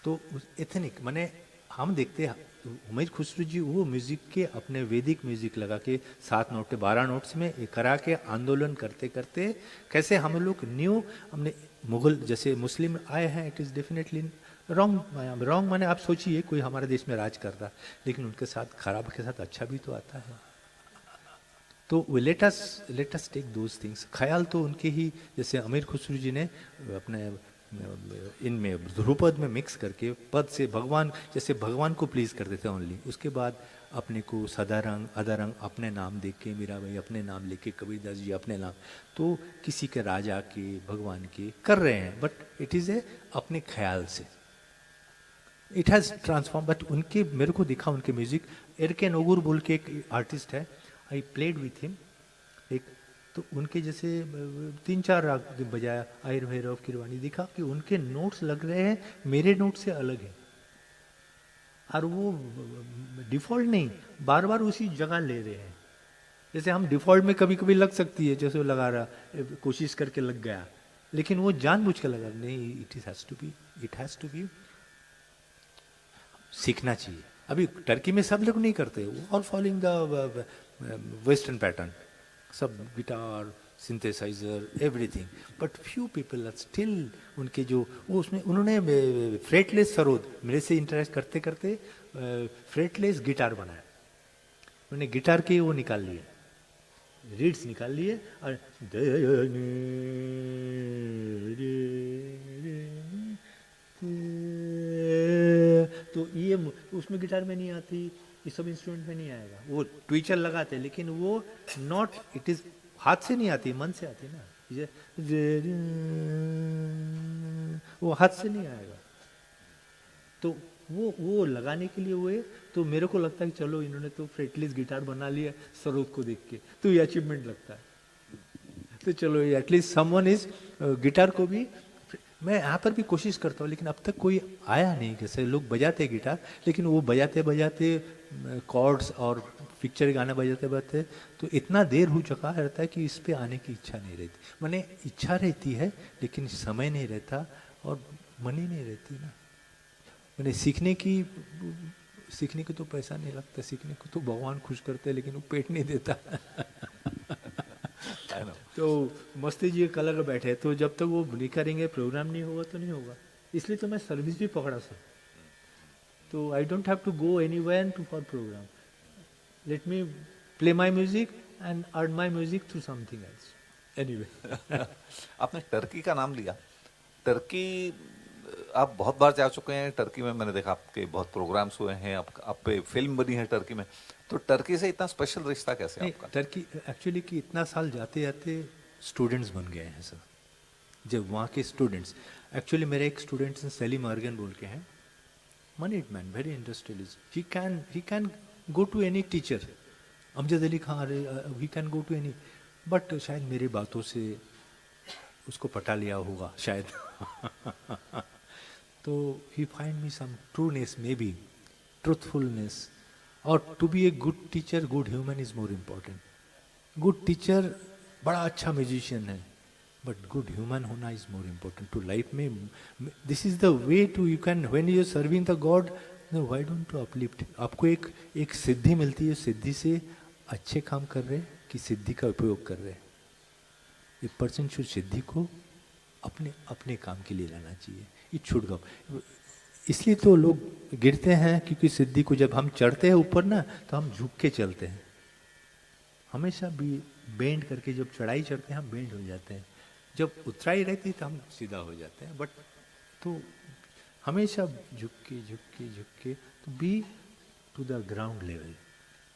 तो एथनिक माने हम देखते हैं उमेश खुसरो जी वो म्यूजिक के अपने वैदिक म्यूजिक लगा के 7 नोट 12 नोट्स में करा के आंदोलन करते करते कैसे हम लोग न्यू हमने मुगल जैसे मुस्लिम आए हैं, इट इज़ डेफिनेटली रॉन्ग माने आप सोचिए कोई हमारे देश में राज कर रहा, लेकिन उनके साथ खराब के साथ अच्छा भी तो आता है, तो let us take those things. ख्याल तो उनके ही, जैसे अमीर खुसरो जी ने अपने इनमें ध्रुपद में मिक्स करके पद से भगवान, जैसे भगवान को प्लीज करते थे ओनली, उसके बाद अपने को सदारंग अदारंग अपने नाम देख के, मीरा भाई अपने नाम लेके, कबीरदास जी अपने नाम, तो किसी के राजा के भगवान के कर रहे हैं, बट इट इज ए अपने ख्याल से इट हैज ट्रांसफॉर्म। बट उनके मेरे को दिखा उनके म्यूजिक, एरकेन ओगुर बोल के एक आर्टिस्ट है, आई प्लेड विथ हिम एक, तो उनके जैसे 3-4 राग बजाया, आयर भैरव किरवानी, दिखा कि उनके नोट्स लग रहे हैं मेरे नोट से अलग है, और वो डिफॉल्ट नहीं, बार बार उसी जगह ले रहे हैं, जैसे हम डिफॉल्ट में कभी कभी लग सकती है, जैसे वो लगा रहा कोशिश करके लग गया, लेकिन वो जानबूझ के लगा नहीं, इट हैज टू बी सीखना चाहिए। अभी टर्की में सब लोग नहीं करते, all following the western pattern, सब guitar synthesizer everything, but few people are still उनके जो वो उसमें उन्होंने फ्रेटलेस सरोद, मेरे से इंटरेस्ट करते करते फ्रेटलेस गिटार बनाया, उन्होंने गिटार के वो निकाल लिए, रीड्स निकाल लिए, और तो ये उसमें गिटार में नहीं आती, ये सब इंस्ट्रूमेंट में नहीं आएगा, वो ट्विचर लगाते, लेकिन वो नॉट, इट इज हाथ से नहीं आती, मन से आती ना, वो हाथ से नहीं आएगा, तो वो लगाने के लिए हुए, तो मेरे को लगता है कि चलो इन्होंने तो फ्रेटलेस गिटार बना लिया सरोद को देख के, तो ये अचीवमेंट लगता है, तो चलो एटलीस्ट समवन इज गिटार को भी, मैं यहाँ पर भी कोशिश करता हूँ, लेकिन अब तक कोई आया नहीं, कैसे लोग बजाते गिटार, लेकिन वो बजाते बजाते कॉर्ड्स और पिक्चर गाना बजाते बजाते तो इतना देर हो चुका रहता है कि इस पे आने की इच्छा नहीं रहती, मैंने इच्छा रहती है लेकिन समय नहीं रहता और मन ही नहीं रहती ना, मैंने सीखने को तो पैसा नहीं लगता, सीखने को तो भगवान खुश करते हैं, लेकिन वो पेट नहीं देता तो मस्ती जी कलर बैठे, तो जब तक वो नहीं करेंगे, प्रोग्राम नहीं होगा तो नहीं होगा, इसलिए तो मैं सर्विस भी पकड़ा सर, तो I don't have to go anywhere to for program, let me play my music and earn my music through something else anyway. आपने टर्की का नाम लिया, टर्की आप बहुत बार जा चुके हैं, टर्की में मैंने देखा आपके बहुत प्रोग्राम्स हुए हैं, आप पे फिल्म बनी है टर्की में, तो टर्की से इतना स्पेशल रिश्ता कैसे आपका? टर्की एक्चुअली कि इतना साल जाते जाते स्टूडेंट्स बन गए हैं सर, जब वहाँ के स्टूडेंट्स, एक्चुअली मेरे एक स्टूडेंट्स सेलिम अर्गन बोल के हैं, moneyed man, very industrialist, he can go to any teacher, Amjad Ali Khan, he can go to any, but शायद मेरी बातों से उसको पटा लिया होगा शायद तो he find me some trueness, may be truthfulness. और to be a good teacher, good human is more important. Good teacher बड़ा अच्छा म्यूजिशियन है, बट गुड ह्यूमन होना is more important to life में. This is the way to, you can when you are serving the god, why don't to uplift. आपको एक सिद्धि मिलती है, सिद्धि से अच्छे काम कर रहे कि सिद्धि का उपयोग कर रहे. ए पर्सन शुड सिद्धि को अपने अपने काम के लिए लाना चाहिए. It should go. इसलिए तो लोग गिरते हैं, क्योंकि सिद्धि को जब हम चढ़ते हैं ऊपर ना, तो हम झुक के चलते हैं. हमेशा भी बेंड करके जब चढ़ाई चढ़ते हैं हम बेंड हो जाते हैं. जब उतराई रहती है तो हम सीधा हो जाते हैं. बट तो हमेशा झुक के तो be to the ground level.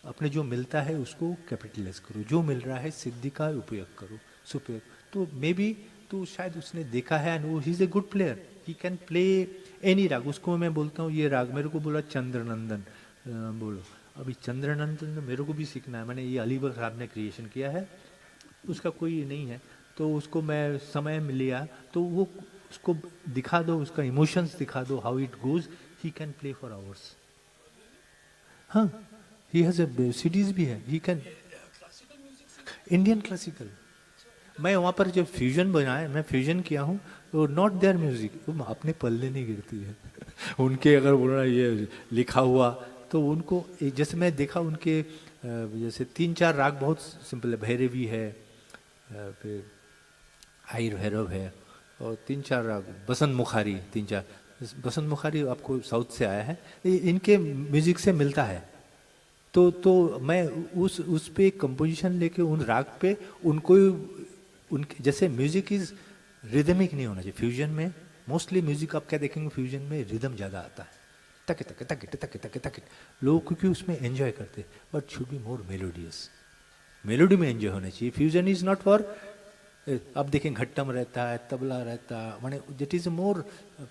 अपने जो मिलता है उसको कैपिटलाइज करो, जो मिल रहा है सिद्धि का उपयोग करो, सुपयोग. तो मे बी तो शायद उसने देखा है, एंड वो he is a good player, he can play any राग. उसको मैं बोलता हूँ ये राग, मेरे को बोला चंद्रनंदन बोलो. अभी चंद्रनंदन मेरे को भी सीखना है. मैंने ये अलीबर साहब ने क्रिएशन किया है, उसका कोई नहीं है, तो उसको मैं समय मिल लिया, तो वो उसको दिखा दो, उसका इमोशंस दिखा दो, how it goes, he can play for hours. हाँ, ही हैज ए सीडीज भी है, ही कैन. Indian classical. मैं वहाँ पर जब फ्यूजन बनाया, मैं फ्यूजन किया हूँ, तो नॉट देयर म्यूजिक, वो अपने पल्ले नहीं गिरती है. उनके अगर बोलना ये लिखा हुआ, तो उनको जैसे मैं देखा उनके जैसे 3-4 राग बहुत सिंपल है. भैरवी है, फिर आयर भैरव है, और 3-4 राग. बसंत मुखारी 3-4. बसंत मुखारी आपको साउथ से आया है, इनके म्यूजिक से मिलता है. तो मैं उस पे कंपोजिशन लेके उन राग पे उनको उनके जैसे म्यूजिक इज रिदमिक नहीं होना चाहिए. फ्यूजन में मोस्टली म्यूजिक आप क्या देखेंगे, फ्यूजन में रिदम ज़्यादा आता है, तक तक तक तक तक तक लोग क्योंकि उसमें एंजॉय करते. But should be more melodious. Melody में एंजॉय होना चाहिए. फ्यूजन इज नॉट फॉर, अब देखें घट्टम रहता है, तबला रहता है, माने it is more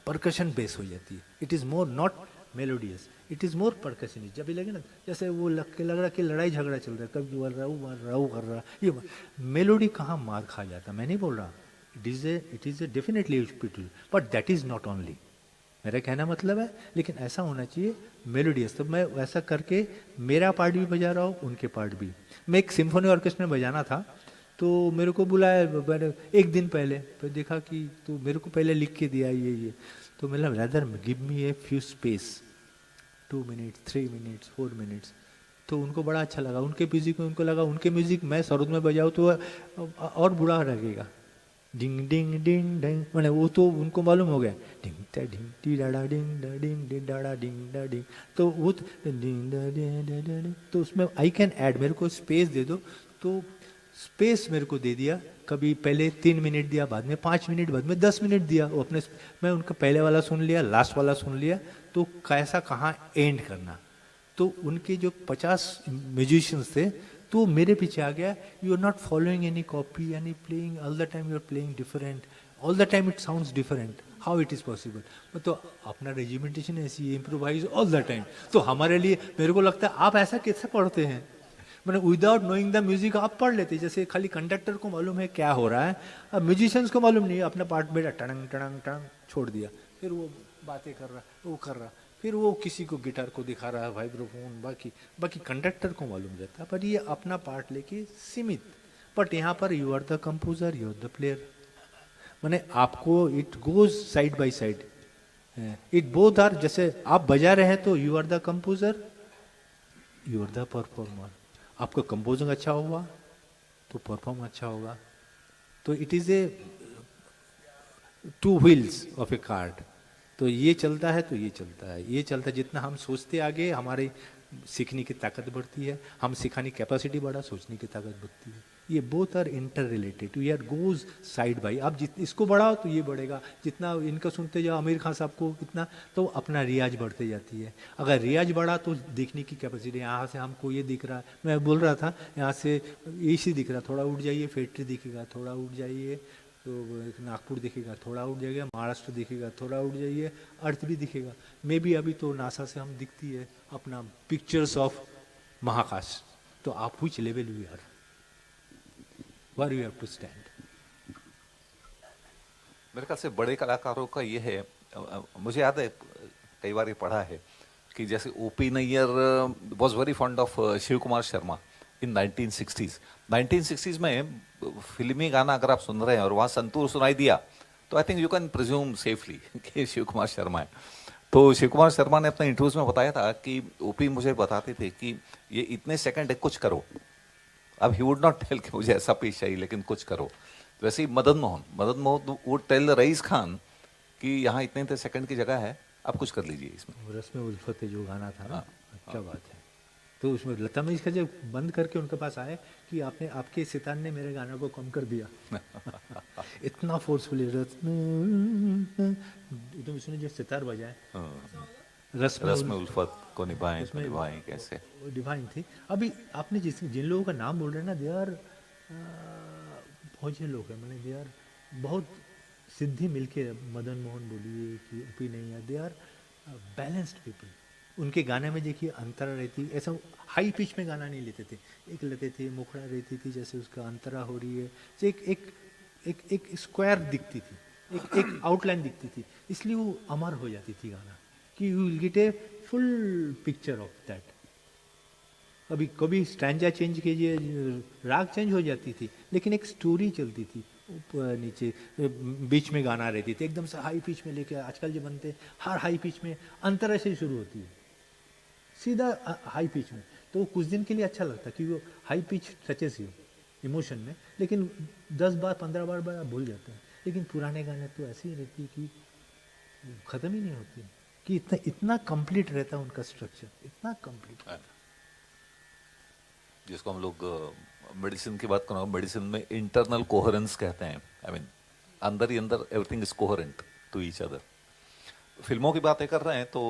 percussion base हो जाती है. It is more not melodious, it is more percussion. जब भी लगे ना, जैसे वो लग रहा कि लड़ाई झगड़ा चल रहा है, कभी बोल रहा है, वो मार रहा, वो कर रहा, ये मेलोडी कहाँ मार खा जाता. मैं नहीं बोल रहा, it is A definitely beautiful, but that is not only. मेरा कहना मतलब है, लेकिन ऐसा होना चाहिए मेलोडियस. तो मैं वैसा करके मेरा पार्ट भी बजा रहा हूँ, उनके पार्ट भी. मैं एक सिम्फनी ऑर्केस्ट्रा में बजाना था, तो मेरे को बुलाया मैंने एक दिन पहले, फिर देखा कि तो मेरे को पहले लिख के दिया ये. तो मतलब rather give me a few space, 2 minutes, 3 minutes, 4 minutes. तो उनको बड़ा अच्छा लगा. उनके म्यूजिक में उनको लगा उनके म्यूजिक मैं सरोद में बजाऊँ तो और बुरा लगेगा. डिंग डिंग डिंग डिंग, मैंने वो तो उनको मालूम हो गया, डिंग टा डिंग टी डाड़ा डिंग डा डिंग डी डाड़ा डिंग डा डिंग. तो वो डिंग डा डिंग, तो उसमें आई कैन ऐड, मेरे को स्पेस दे दो. तो स्पेस मेरे को दे दिया. कभी पहले 3 मिनट दिया, बाद में 5 मिनट, बाद में 10 मिनट दिया. वो अपने मैं उनका पहले वाला सुन लिया, लास्ट वाला सुन लिया, तो कैसा कहाँ एंड करना. तो उनके जो 50 म्यूजिशियंस थे, तो मेरे पीछे आ गया. You are not following any copy, any playing all the time, you are playing different, all the time it sounds different, how it is possible. तो अपना रेजिमेंटेशन ऐसी है, इम्प्रोवाइज ऑल द टाइम. तो हमारे लिए, मेरे को लगता है आप ऐसा कैसे पढ़ते हैं, मैंने विदाउट नोइंग द म्यूजिक आप पढ़ लेते. जैसे खाली कंडक्टर को मालूम है क्या हो रहा है, अब म्यूजिशियंस को मालूम नहीं है. अपना पार्ट बेटा टड़ंग टड़ंग टड़ंग छोड़ दिया, फिर वो बातें कर रहा, वो कर रहा, फिर वो किसी को गिटार को दिखा रहा है, वाइब्रोफोन, बाकी कंडक्टर को मालूम रहता है. पर ये अपना पार्ट लेके सीमित. बट यहाँ पर you are the composer, you are the player. मैंने आपको it goes side by side, it both are. जैसे आप बजा रहे हैं तो you are the composer, you are the performer. आपका कंपोजिंग अच्छा होगा तो परफॉर्म अच्छा होगा. तो it is a 2 wheels of a card. तो ये चलता है तो ये चलता है, ये चलता है. जितना हम सोचते आगे हमारी सीखने की ताकत बढ़ती है, हम सिखाने की कैपेसिटी बढ़ा, सोचने की ताकत बढ़ती है. ये both are interrelated, we are goes side by. आप जित इसको बढ़ाओ तो ये बढ़ेगा, जितना इनका सुनते जाओ आमिर खान साहब को इतना, तो अपना रियाज बढ़ते जाती है. अगर रियाज बढ़ा तो देखने की कैपेसिटी, यहाँ से हमको ये दिख रहा है, मैं बोल रहा था यहाँ से एसी दिख रहा, थोड़ा उठ जाइए फैक्ट्री दिखेगा, थोड़ा उठ जाइए तो नागपुर दिखेगा, थोड़ा उठ जाएगा महाराष्ट्र दिखेगा, थोड़ा उठ जाइए अर्थ भी दिखेगा. मे बी अभी तो नासा से हम दिखती है अपना पिक्चर्स ऑफ महाकाश. तो आप which level we are, where you have to stand. मेरे ख्याल से बड़े कलाकारों का ये है, मुझे याद है कई बार ये पढ़ा है कि जैसे OP Nayyar was very fond of Shiv Kumar Sharma in 1960s। 1960s में फिल्मी गाना अगर आप सुन रहे हैं और वहाँ संतूर सुनाई दिया तो I think you can presume safely कि शिव कुमार शर्मा है। तो शिव कुमार शर्मा ने अपने इंटरव्यूज में बताया था कि ओपी मुझे बताते थे कि ये इतने सेकंड है, कुछ करो। अब ही वुड नॉट टेल कि मुझे ऐसा पीस चाहिए लेकिन कुछ करो। वैसे ही Madan Mohan would tell rice Khan कि यहाँ इतने इतने सेकंड की जगह है, आप कुछ कर लीजिए इसमें। रस्म उल्फत जो गाना था ना, क्या बात है। तो उसमें लता मंगेशकर जब बंद करके उनके पास आए कि आपके सितार ने मेरे गाने को कम कर दिया इतना फोर्सफुली तो उसने जो सितार बजाए रस्म उल्फत को निभाएं कैसे, डिवाइन थी। अभी आपने जिन लोगों का नाम बोल रहे हैं ना, दे आर बहुत से लोग हैं, मैंने दे आर बहुत सिद्धि मिलके, मदन मोहन बोलिए कि OP Nayyar, they are balanced people. उनके गाने में देखिए अंतरा रहती, ऐसा हाई पिच में गाना नहीं लेते थे, एक लेते थे मुखड़ा रहती थी, जैसे उसका अंतरा हो रही है, तो एक स्क्वायर दिखती थी, एक आउटलाइन दिखती थी, इसलिए वो अमर हो जाती थी गाना कि you will get a full picture of that. कभी स्टैंजा चेंज कीजिए, राग चेंज हो जाती थी, लेकिन एक स्टोरी चलती थी, ऊपर नीचे बीच में गाना रहती थी, एकदम से हाई पिच में लेके। आजकल जो बनते हर हाई पिच में अंतरा से शुरू होती है, सीधा हाई पिच में, तो कुछ दिन के लिए अच्छा लगता है क्योंकि वो high pitch touches you emotion में, लेकिन 10 बार 15 बार आप भूल जाते हैं। लेकिन पुराने गाने तो ऐसे ही रहती है कि ख़त्म ही नहीं होती, कि इतना कंप्लीट रहता है उनका स्ट्रक्चर, इतना कंप्लीट, जिसको हम लोग मेडिसिन की बात करो, मेडिसिन में इंटरनल कोहेरेंस कहते हैं। आई मीन अंदर ही अंदर everything is coherent to each other. फिल्मों की बातें कर रहे हैं तो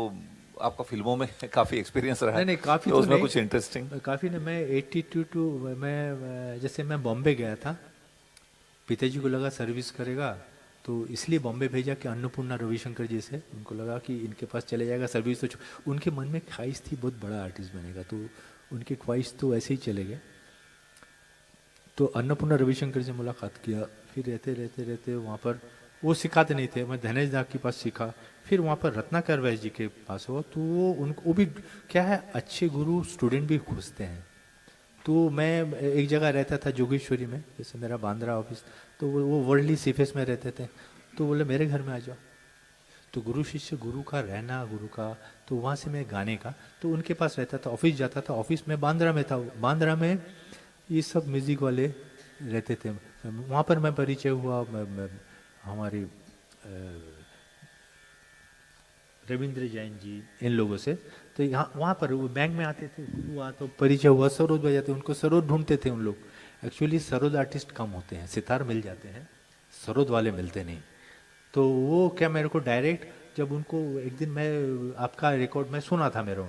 आपका फिल्मों में काफी एक्सपीरियंस रहा है। नहीं काफी, तो उसमें कुछ इंटरेस्टिंग काफी ने मैं 82 मैं जैसे मैं बॉम्बे गया था, पिताजी को लगा सर्विस करेगा तो इसलिए बॉम्बे भेजा कि अन्नपूर्णा रविशंकर जी से, उनको लगा कि इनके पास चले जाएगा सर्विस, तो उनके मन में ख्वाहिश थी बहुत बड़ा आर्टिस्ट बनेगा, तो उनकी ख्वाहिश तो ऐसे ही चले गए। तो अन्नपूर्णा रविशंकर से मुलाकात किया, फिर रहते वहाँ पर वो सिखाते नहीं थे, मैं धनेश दा के पास सीखा, फिर वहाँ पर रत्नाकर वैस जी के पास हुआ, तो वो भी क्या है, अच्छे गुरु स्टूडेंट भी खोजते हैं। तो मैं एक जगह रहता था जोगेश्वरी में, जैसे मेरा बांद्रा ऑफिस, तो वो वर्ल्डली सीफेस में रहते थे, तो बोले मेरे घर में आ जाओ। तो गुरु शिष्य, गुरु का रहना, गुरु का, तो वहाँ से मैं गाने का, तो उनके पास रहता था, ऑफिस जाता था, ऑफिस में बांद्रा में था, बांद्रा में ये सब म्यूजिक वाले रहते थे, वहाँ पर मैं परिचय हुआ हमारी रविंद्र जैन जी, इन लोगों से। तो यहाँ वहाँ पर वो बैंक में आते थे, वहाँ तो परिचय हुआ, सरोद बजाते, उनको सरोद ढूंढते थे उन लोग। एक्चुअली सरोद आर्टिस्ट कम होते हैं, सितार मिल जाते हैं, सरोद वाले मिलते नहीं। तो वो क्या मेरे को डायरेक्ट, जब उनको एक दिन मैं आपका रिकॉर्ड में सुना था मेरे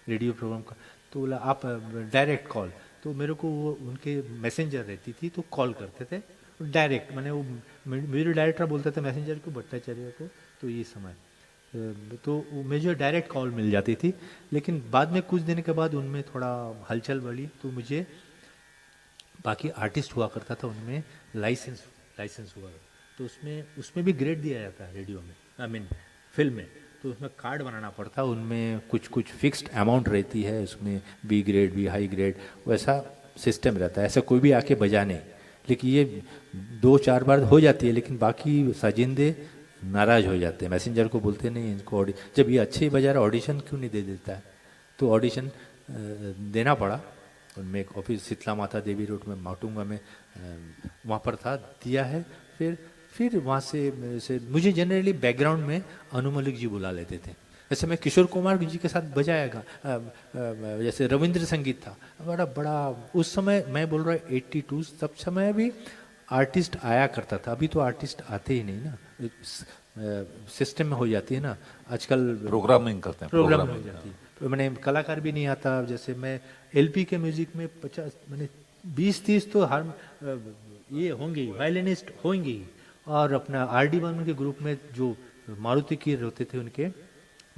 रेडियो प्रोग्राम का, तो बोला आप डायरेक्ट कॉल, तो मेरे को वो उनके मैसेंजर रहती थी तो कॉल करते थे डायरेक्ट, मैंने वो मेरे डायरेक्टर बोलते थे मैसेंजर को भट्टाचार्य को, तो ये समय तो मुझे डायरेक्ट कॉल मिल जाती थी। लेकिन बाद में कुछ दिन के बाद उनमें थोड़ा हलचल बढ़ी, तो मुझे बाकी आर्टिस्ट हुआ करता था उनमें लाइसेंस हुआ, तो उसमें भी ग्रेड दिया जाता है रेडियो में, आई मीन फिल्म में, तो उसमें कार्ड बनाना पड़ता है, उनमें कुछ फिक्स्ड अमाउंट रहती है, उसमें B grade, B high grade, वैसा सिस्टम रहता है। ऐसा कोई भी आके बजा नहीं, लेकिन ये 2-4 बार हो जाती है, लेकिन बाकी साजिंदे नाराज हो जाते हैं, मैसेंजर को बोलते नहीं इनको, जब ये अच्छे ही बजा रहा ऑडिशन क्यों नहीं दे देता है, तो ऑडिशन देना पड़ा। उनमें एक ऑफिस शीतला माता देवी रोड में माटुंगा में वहाँ पर था, दिया है। फिर वहाँ से मुझे जनरली बैकग्राउंड में अनु मलिक जी बुला लेते थे, जैसे मैं किशोर कुमार जी के साथ बजाएगा, जैसे रविंद्र संगीत था, बड़ा उस समय मैं बोल रहा हूँ 82, तब समय भी आर्टिस्ट आया करता था, अभी तो आर्टिस्ट आते ही नहीं ना, सिस्टम में हो जाती है ना आजकल, प्रोग्रामिंग करते हैं, प्रोग्राम हो जाती है, तो मैंने कलाकार भी नहीं आता। जैसे मैं एलपी के म्यूजिक में 20-30 तो हर ये होंगे, वायलिनिस्ट होंगे, और अपना आरडी बर्मन के ग्रुप में जो मारुति कीर होते थे, उनके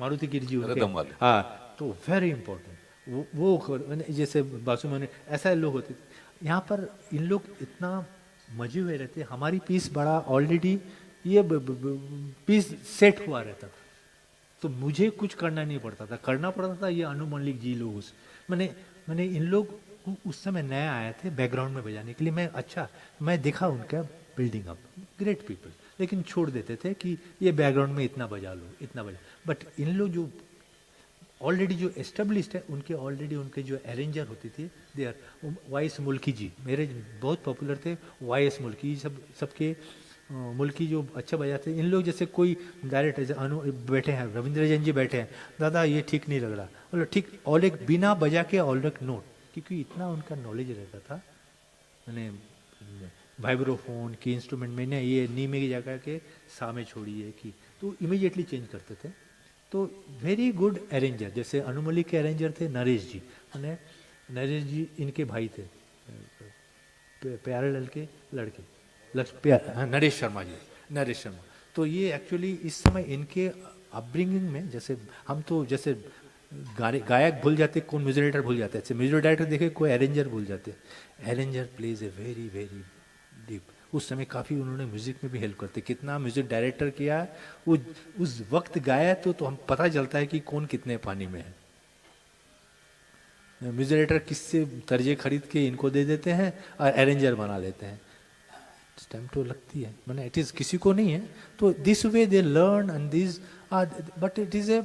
मारुति कीर जी उनके, हाँ, तो वेरी इंपॉर्टेंट वो जैसे बासु में ऐसा लोग होते थे। यहाँ पर इन लोग इतना मजे हुए रहते, हमारी पीस बड़ा ऑलरेडी ये पीस सेट हुआ रहता था, तो मुझे कुछ करना नहीं पड़ता था, करना पड़ता था ये अनु मलिक जी लोग मैंने इन लोग उस समय नया आए थे बैकग्राउंड में बजाने के लिए। मैं देखा उनका बिल्डिंग अप, ग्रेट पीपल, लेकिन छोड़ देते थे कि ये बैकग्राउंड में इतना बजा लो, इतना बजा। बट इन लोग जो ऑलरेडी जो एस्टेब्लिश्ड है, उनके जो अरेंजर होती थी, दे आर वाई.एस. मुल्की जी, मेरे बहुत पॉपुलर थे वाई.एस. मुल्की, सबके मुल्की जो अच्छा बजाते। इन लोग जैसे कोई डायरेक्टर बैठे हैं, रविंद्रजन जी बैठे हैं, दादा ये ठीक नहीं लग रहा, बोलो ठीक, और एक बिना बजा के और एक नोट, क्योंकि इतना उनका नॉलेज रहता था। मैंने वाइब्रोफोन की इंस्ट्रूमेंट में ने ये नी में की जगह के सा में छोड़िए कि, तो इमीडिएटली चेंज करते थे। तो वेरी गुड अरेंजर, जैसे अनु मलिक के अरेंजर थे नरेश जी, नरेश जी इनके भाई थे, प्यारेलाल के लड़के, नरेश शर्मा जी, नरेश शर्मा। तो ये एक्चुअली इस समय इनके अपब्रिंगिंग में, जैसे हम तो जैसे गायक भूल जाते, कौन म्यूजिक डायरेक्टर भूल जाते हैं, म्यूजिक डायरेक्टर देखे कोई अरेंजर भूल जाते। Arranger plays a very very deep. उस समय काफ़ी उन्होंने म्यूजिक में भी हेल्प करते, कितना म्यूजिक डायरेक्टर किया वो उस वक्त गाया, तो हम पता चलता है कि कौन कितने पानी में है। म्यूजिक डायरेक्टर किससे तर्जे खरीद के इनको दे देते हैं और अरेंजर बना लेते हैं, टाइम तो लगती है, मैंने इट इज़ किसी को नहीं है। तो this way they learn and this, but it is a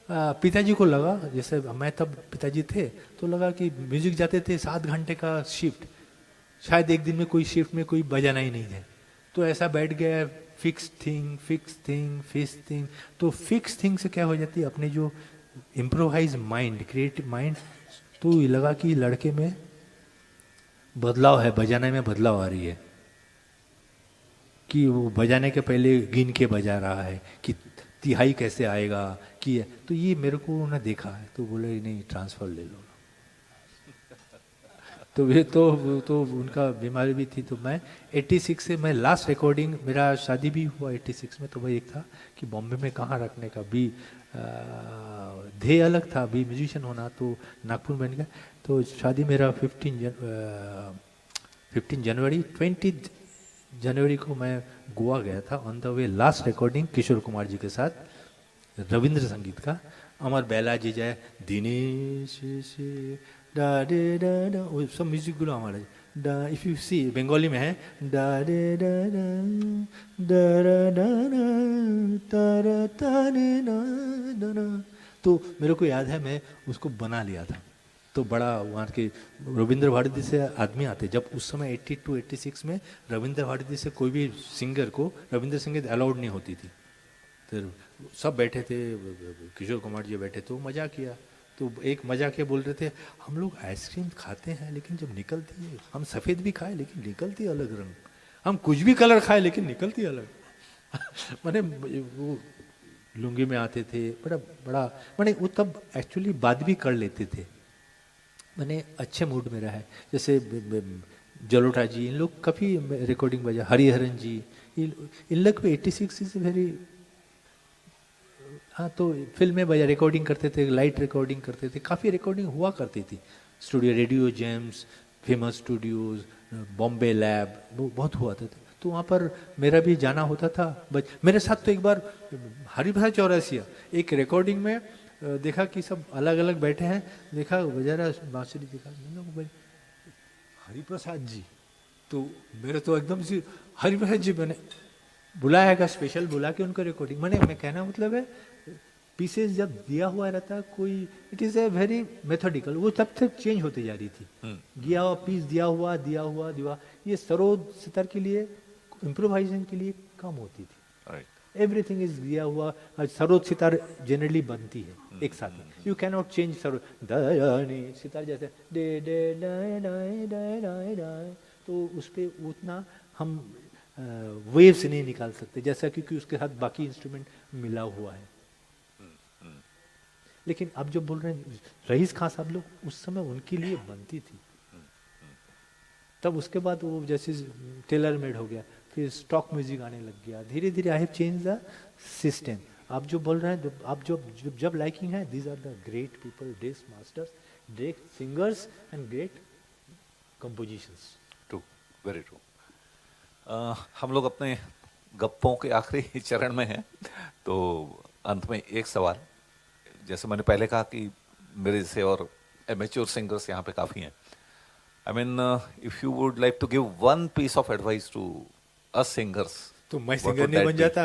पिताजी को लगा, जैसे मैं तब पिताजी थे तो लगा कि म्यूजिक जाते थे 7 घंटे का शिफ्ट, शायद एक दिन में कोई शिफ्ट में कोई बजाना ही नहीं है, तो ऐसा बैठ गया फिक्स थिंग। तो फिक्स थिंग से क्या हो जाती है, अपने जो इम्प्रोवाइज माइंड, क्रिएटिव माइंड, तो ये लगा कि लड़के में बदलाव है, बजाने में बदलाव आ रही है, कि वो बजाने के पहले गिन के बजा रहा है कि तिहाई कैसे आएगा, कि तो ये मेरे को उन्होंने देखा है, तो बोले नहीं ट्रांसफर ले लो। तो ये तो उनका बीमारी भी थी। तो मैं 86 से, मैं लास्ट रिकॉर्डिंग, मेरा शादी भी हुआ 86 में, तो वही एक था कि बॉम्बे में कहाँ रखने का भी ध्येय अलग था, भी म्यूजिशियन होना, तो नागपुर बन गया। तो शादी मेरा 15 जनवरी 20 जनवरी को मैं गोवा गया था, on the way last recording Kishore Kumar ji के साथ, रविंद्र संगीत का, अमर बेला जी जाए दिनेश डा डे डा डा, वो सब म्यूजिक गुलो हमारा डा, इफ यू सी बंगाली में है डा डे डा डा डा डा डा ता ने ना डा। तो मेरे को याद है मैं उसको बना लिया था। तो बड़ा वहाँ के रविंद्र भारती से आदमी आते, जब उस समय 82-86 में रविंद्र भारती से कोई भी सिंगर को रविंद्र संगीत अलाउड नहीं होती थी, तो सब बैठे थे, किशोर कुमार जी बैठे, तो मजाक किया। तो एक मजाक के बोल रहे थे, हम लोग आइसक्रीम खाते हैं लेकिन जब निकलती है, हम सफ़ेद भी खाए लेकिन निकलती है अलग रंग, हम कुछ भी कलर खाए लेकिन निकलती है अलग। मैंने वो लुंगी में आते थे, बड़ा मैंने वो तब एक्चुअली बात भी कर लेते थे, मैंने अच्छे मूड में रहा है। जैसे जलोटा जी, इन लोग काफ़ी रिकॉर्डिंग बजा, हरिहरन जी, इन लोग को 86 से वेरी, हाँ, तो फिल्म में बजा रिकॉर्डिंग करते थे, लाइट रिकॉर्डिंग करते थे, काफ़ी रिकॉर्डिंग हुआ करती थी। Studio radio James, famous studios, Bombay lab, वो बहुत हुआ थे। तो वहाँ पर मेरा भी जाना होता था। मेरे साथ तो एक बार हरिभाई चौरसिया एक रिकॉर्डिंग में देखा कि सब अलग अलग बैठे हैं, देखा बजा रहा बांसुरी, देखा हरिप्रसाद जी, तो मेरे तो एकदम से हरिप्रसाद जी, मैंने बुलाया का स्पेशल बुला के उनको रिकॉर्डिंग, मैं कहना मतलब है पीसेस जब दिया हुआ रहता है कोई, it is a very methodical, वो तब तक चेंज होती जा रही थी। दिया हुआ पीस दिया हुआ ये सरोद सितार के लिए इम्प्रोवाइजेशन के लिए कम होती थी। एवरीथिंग इज दिया हुआ, सरोद सितार जनरली बनती है एक साथ में, you can not change sarod sitar जैसे day day day day day day, तो उस पर उतना हम वेव्स नहीं निकाल सकते जैसा, क्योंकि उसके साथ बाकी इंस्ट्रूमेंट मिला हुआ है। लेकिन अब जो बोल रहे हैं रईस खान साहब लोग, उस समय उनके लिए बनती थी, तब उसके बाद वो जैसे टेलर मेड हो गया, फिर स्टॉक म्यूजिक आने लग गया, धीरे धीरे I have change the system. आप जो बोल रहे हैं, आप जब लाइकिंग है, these are the great people, these masters, great singers and great compositions. True, very true. हम लोग अपने गप्पों के आखिरी चरण में हैं, तो अंत में एक सवाल, जैसे मैंने पहले कहा कि मेरे जैसे और एमेच्योर सिंगर्स यहाँ पे काफ़ी हैं. I mean, if you would like to give one piece of advice to us singers, तो मैं what सिंगर would नहीं that बन be? जाता.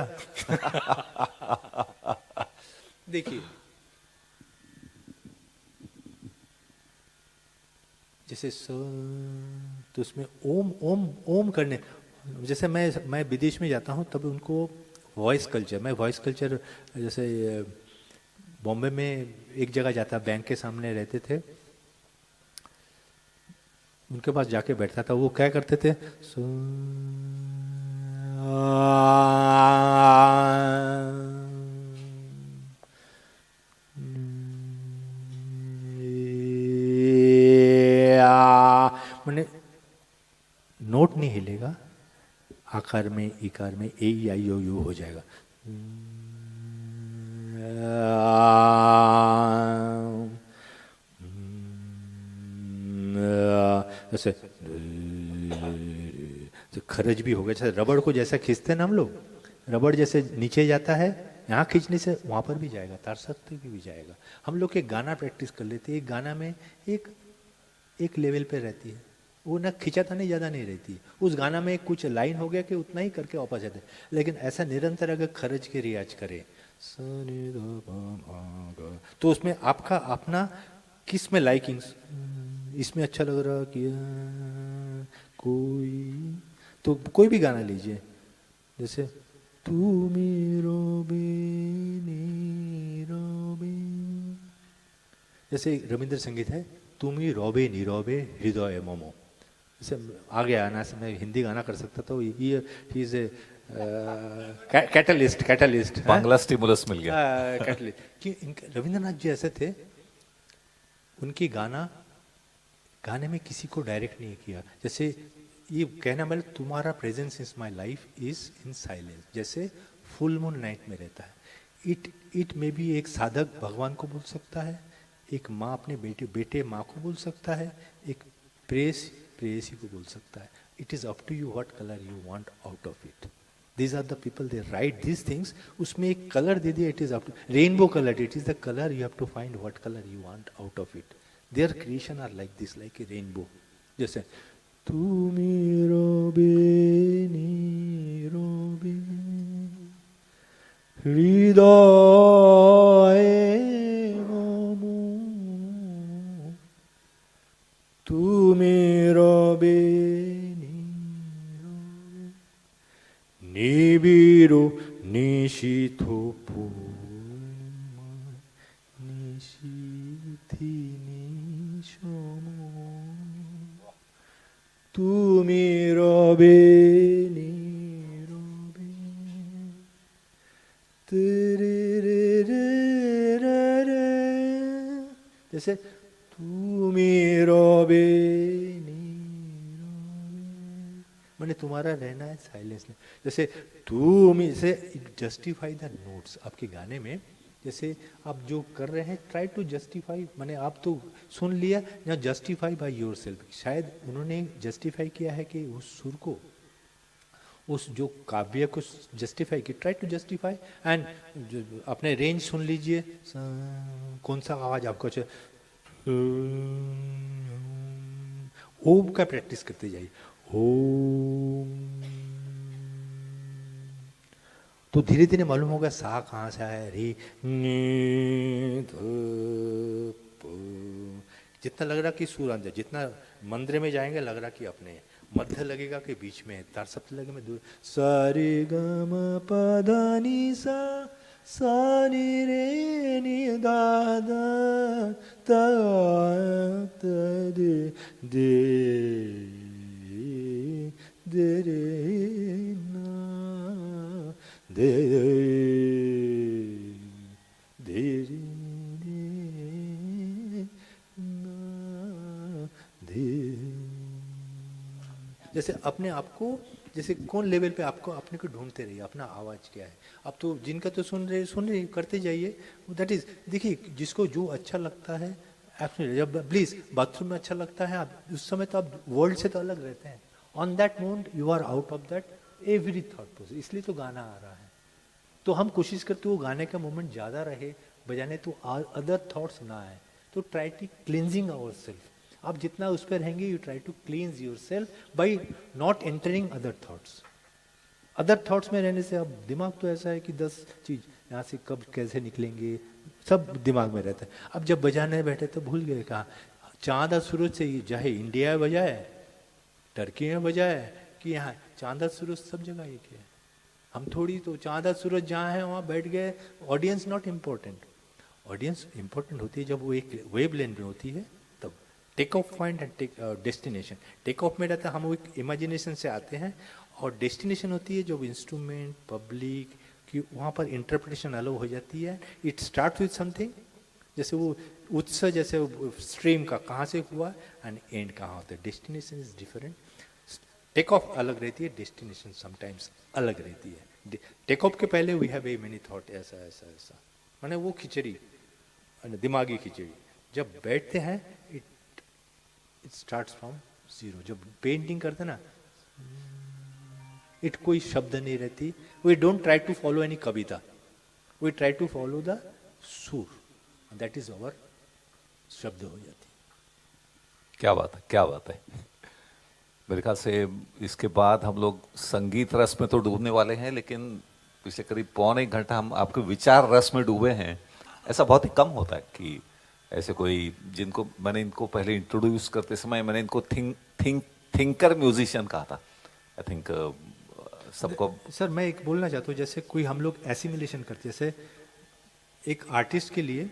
देखिए, जैसे तो उसमें ओम ओम ओम करने, जैसे मैं विदेश में जाता हूँ तब उनको वॉइस कल्चर जैसे बॉम्बे में एक जगह जाता, बैंक के सामने रहते थे, उनके पास जाके बैठता था, वो क्या करते थे, मैंने नोट नहीं हिलेगा, आकार में इकार में ए आई ओ यू हो जाएगा. जैसे तो खरज भी हो गया, जैसे रबड़ को जैसा खींचते हैं ना हम लोग, रबड़ जैसे नीचे जाता है, यहाँ खींचने से वहाँ पर भी जाएगा, तार सकते भी जाएगा. हम लोग एक गाना प्रैक्टिस कर लेते हैं, एक गाना में एक लेवल पे रहती है, वो ना खिंचाता नहीं, ज़्यादा नहीं रहती. उस गाना में कुछ लाइन हो गया कि उतना ही करके वापस जाते हैं. लेकिन ऐसा निरंतर अगर खरज के रियाज करें तो उसमें आपका अपना किस में लाइकिंग्स, इसमें अच्छा लग रहा कि कोई भी गाना लीजिए, जैसे तू मेरो जैसे रविंद्र संगीत है, तुमी रोबे नीरोबे हृदय मोमो, जैसे आगे आना से मैं हिंदी गाना कर सकता था. ये is a catalyst Bangla stimulus मिल गया. कैटलिस्ट कि रविंद्रनाथ जी ऐसे थे, उनकी गाने में किसी को डायरेक्ट नहीं किया. जैसे ये कहना मतलब तुम्हारा presence in my life is in silence, जैसे फुल मून नाइट में रहता है. इट में भी एक साधक भगवान को बोल सकता है, एक माँ अपने बेटे माँ को बोल सकता है, एक प्रेयसी को बोल सकता है. It is up to you what colour you want out of it. These are the people, they write these things. उसमें एक कलर दे दिया, it is up to rainbow color. It is the color, you have to find what color you want out of it. Their creation are like this, like a rainbow. जैसे तुमी रोबे नीरोबे हृदय मोमो, तुमी रोबे নিবিড় নিশীথ পূর্ণিমা নিশীথি নিশম, তুমি রবে নীরবে তেরে রে রে রে রে, जैसे তুমি রবে मैंने तुम्हारा रहना है साइलेंस में. जैसे तुम इसे जस्टिफाई द नोट्स आपके गाने में, जैसे आप जो कर रहे हैं ट्राई टू जस्टिफाई, मैंने आप तो सुन लिया या जस्टिफाई बाय योरसेल्फ. शायद उन्होंने जस्टिफाई किया है कि उस सुर को, उस जो काव्य को जस्टिफाई की, ट्राई टू जस्टिफाई एंड अपने रेंज सुन लीजिए, कौन सा आवाज आपको अच्छा, ओम का प्रैक्टिस करते जाइए, ओम, तो धीरे धीरे मालूम होगा सा कहाँ से आया, रे नी ध प, जितना लग रहा कि सुर अंदर, जितना मंदिर में जाएंगे लग रहा कि अपने, मध्य लगेगा कि बीच में, तार सप्तम लगे में दूर, सारे ग म प ध नि सा सा नि रे नि दा दा त त दे दे दे रे ना दे दे रे ना दे. जैसे अपने आप को, जैसे कौन लेवल पे आपको अपने को ढूंढते रहिए, अपना आवाज क्या है. आप तो जिनका तो सुन रहे करते जाइए. दैट इज, देखिए जिसको जो अच्छा लगता है, जब प्लीज बाथरूम में अच्छा लगता है, आप उस समय तो आप वर्ल्ड से तो अलग रहते हैं. On that moment you are out of that every thought process, इसलिए तो गाना आ रहा है। तो हम कोशिश करते वो गाने का मोमेंट ज़्यादा रहे बजाने, तो अदर थॉट्स ना आए। तो try to cleansing ourself. आप जितना उस पर रहेंगे, you try to cleanse yourself by not entering other thoughts. Other thoughts में रहने से अब दिमाग तो ऐसा है कि 10 चीज़ यहाँ से कब कैसे निकलेंगे सब दिमाग में रहता है। अब जब बजाने बैठे तो भूल गए कहाँ, चांद और सूरज से चाहे इंडिया में बजाए, टर्की में बजाए कि यहाँ, चांद और सूरज सब जगह एक है। हम थोड़ी तो चांद और सूरज जहाँ है वहाँ बैठ गए, audience not important. Audience important होती है जब वो एक वेव लेंथ में होती है, तब take off point and destination. Take off में रहता है हम वो एक इमेजिनेशन से आते हैं, और डेस्टिनेशन होती है जब इंस्ट्रूमेंट पब्लिक कि वहाँ पर इंटरप्रिटेशन अलग हो जाती है। इट स्टार्ट विथ समथिंग, जैसे वो उत्सव जैसे स्ट्रीम का कहाँ से हुआ एंड एंड कहाँ होता है। Destination is different. Take off अलग रहती है, डेस्टिनेशन समटाइम्स अलग रहती है। टेक ऑफ के पहले we have a many thought, ऐसा ऐसा ऐसा, माने वो खिचड़ी, दिमागी खिचड़ी। जब बैठते हैं इट स्टार्ट्स फ्रॉम जीरो। जब पेंटिंग करते ना, इट कोई शब्द नहीं रहती। We don't try to follow any कविता, we try to follow the सुर, दैट इज अवर शब्द हो जाती। क्या बात है, क्या बात है। मेरे ख्याल से इसके बाद हम लोग संगीत रस में तो डूबने वाले हैं, लेकिन पिछले करीब पौने एक घंटा हम आपके विचार रस में डूबे हैं। ऐसा बहुत ही कम होता है कि ऐसे कोई, जिनको मैंने इनको पहले इंट्रोड्यूस करते समय मैंने इनको थिंकर म्यूजिशियन कहा था। आई थिंक सबको। सर मैं एक बोलना चाहता हूँ, जैसे कोई हम लोग एसिमिलेशन करते, जैसे एक आर्टिस्ट के लिए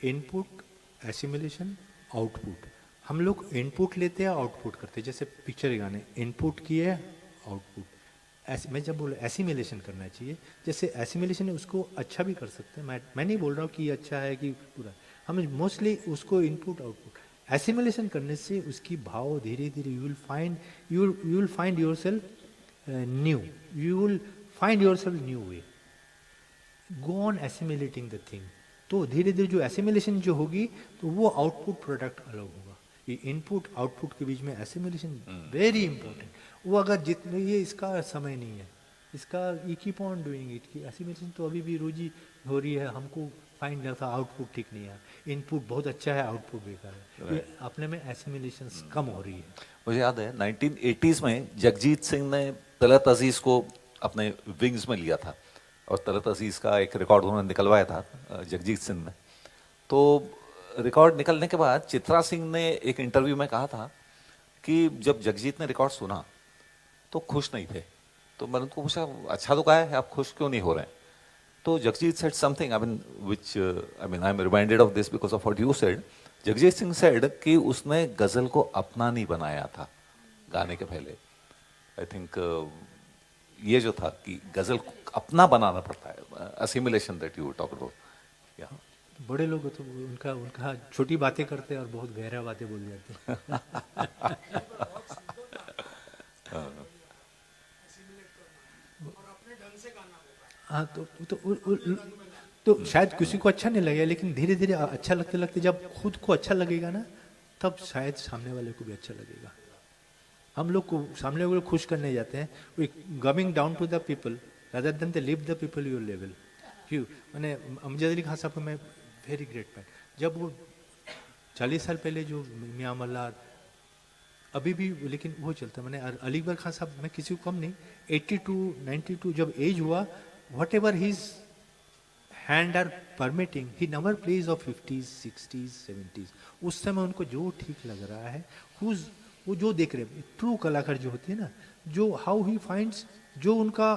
इनपुट, एसिमिलेशन, आउटपुट। हम लोग इनपुट लेते हैं, आउटपुट करते हैं। जैसे पिक्चर गाने इनपुट किए, आउटपुट। मैं जब बोल एसिमिलेशन करना चाहिए, जैसे एसिमिलेशन है उसको अच्छा भी कर सकते हैं। मैं नहीं बोल रहा हूँ कि अच्छा है कि पूरा, हम मोस्टली उसको इनपुट आउटपुट। एसिमिलेशन करने से उसकी भाव धीरे धीरे you will find yourself new, you will find yourself new way, go on assimilating the thing. तो धीरे धीरे जो एसिमिलेशन जो होगी तो वो आउटपुट प्रोडक्ट अलग होगा। ये इनपुट आउटपुट के बीच में एसिमिलेशन वेरी इंपॉर्टेंट। वो अगर जितने, ये इसका समय नहीं है, इसका you keep on doing it की एसिमिलेशन तो अभी भी रोजी हो रही है। हमको फाइंड करता आउटपुट ठीक नहीं है, इनपुट बहुत अच्छा है, आउटपुट बेकार है। ये अपने में एसिमिलेशन कम हो रही है। मुझे याद है 1980s में जगजीत सिंह ने तलत अजीज को अपने विंग्स में लिया था, और तलत अजीज का एक रिकॉर्ड उन्होंने निकलवाया था जगजीत सिंह ने। तो रिकॉर्ड निकलने के बाद चित्रा सिंह ने एक इंटरव्यू में कहा था कि जब जगजीत ने रिकॉर्ड सुना तो खुश नहीं थे। तो मैंने उनको पूछा, अच्छा तो कहा है, आप खुश क्यों नहीं हो रहे हैं? तो Jagjit said something, I am reminded of this because of what you said. Jagjit Singh said कि उसने गजल को अपना नहीं बनाया था गाने के पहले। आई थिंक ये जो था कि गजल को अपना बनाना पड़ता है, assimilation that you talk about. बड़े लोग तो उनका छोटी बातें करते हैं और बहुत गहरा बातें बोल जाते हैं। हाँ तो शायद किसी को अच्छा नहीं लगेगा, लेकिन धीरे धीरे अच्छा लगते लगते जब खुद को अच्छा लगेगा ना, तब शायद सामने वाले को भी अच्छा लगेगा। हम लोग को सामने वाले को खुश करने जाते हैं, we coming down to the people rather than they live the people your level. क्यों मैंने अमजद अली खान साहब को मैं वेरी ग्रेट मैन, जब वो 40 साल पहले जो मियाँ मल्हार अभी भी, लेकिन वो चलता। मैंने अली अकबर खान साहब, मैं किसी को कम नहीं, 82 92 जब एज हुआ, whatever his hand are permitting, he never plays of 50s 60s 70s। उस समय उनको जो ठीक लग रहा है, वो जो देख रहे हैं, ट्रू कलाकार जो होते हैं ना, जो हाउ ही फाइंड्स, जो उनका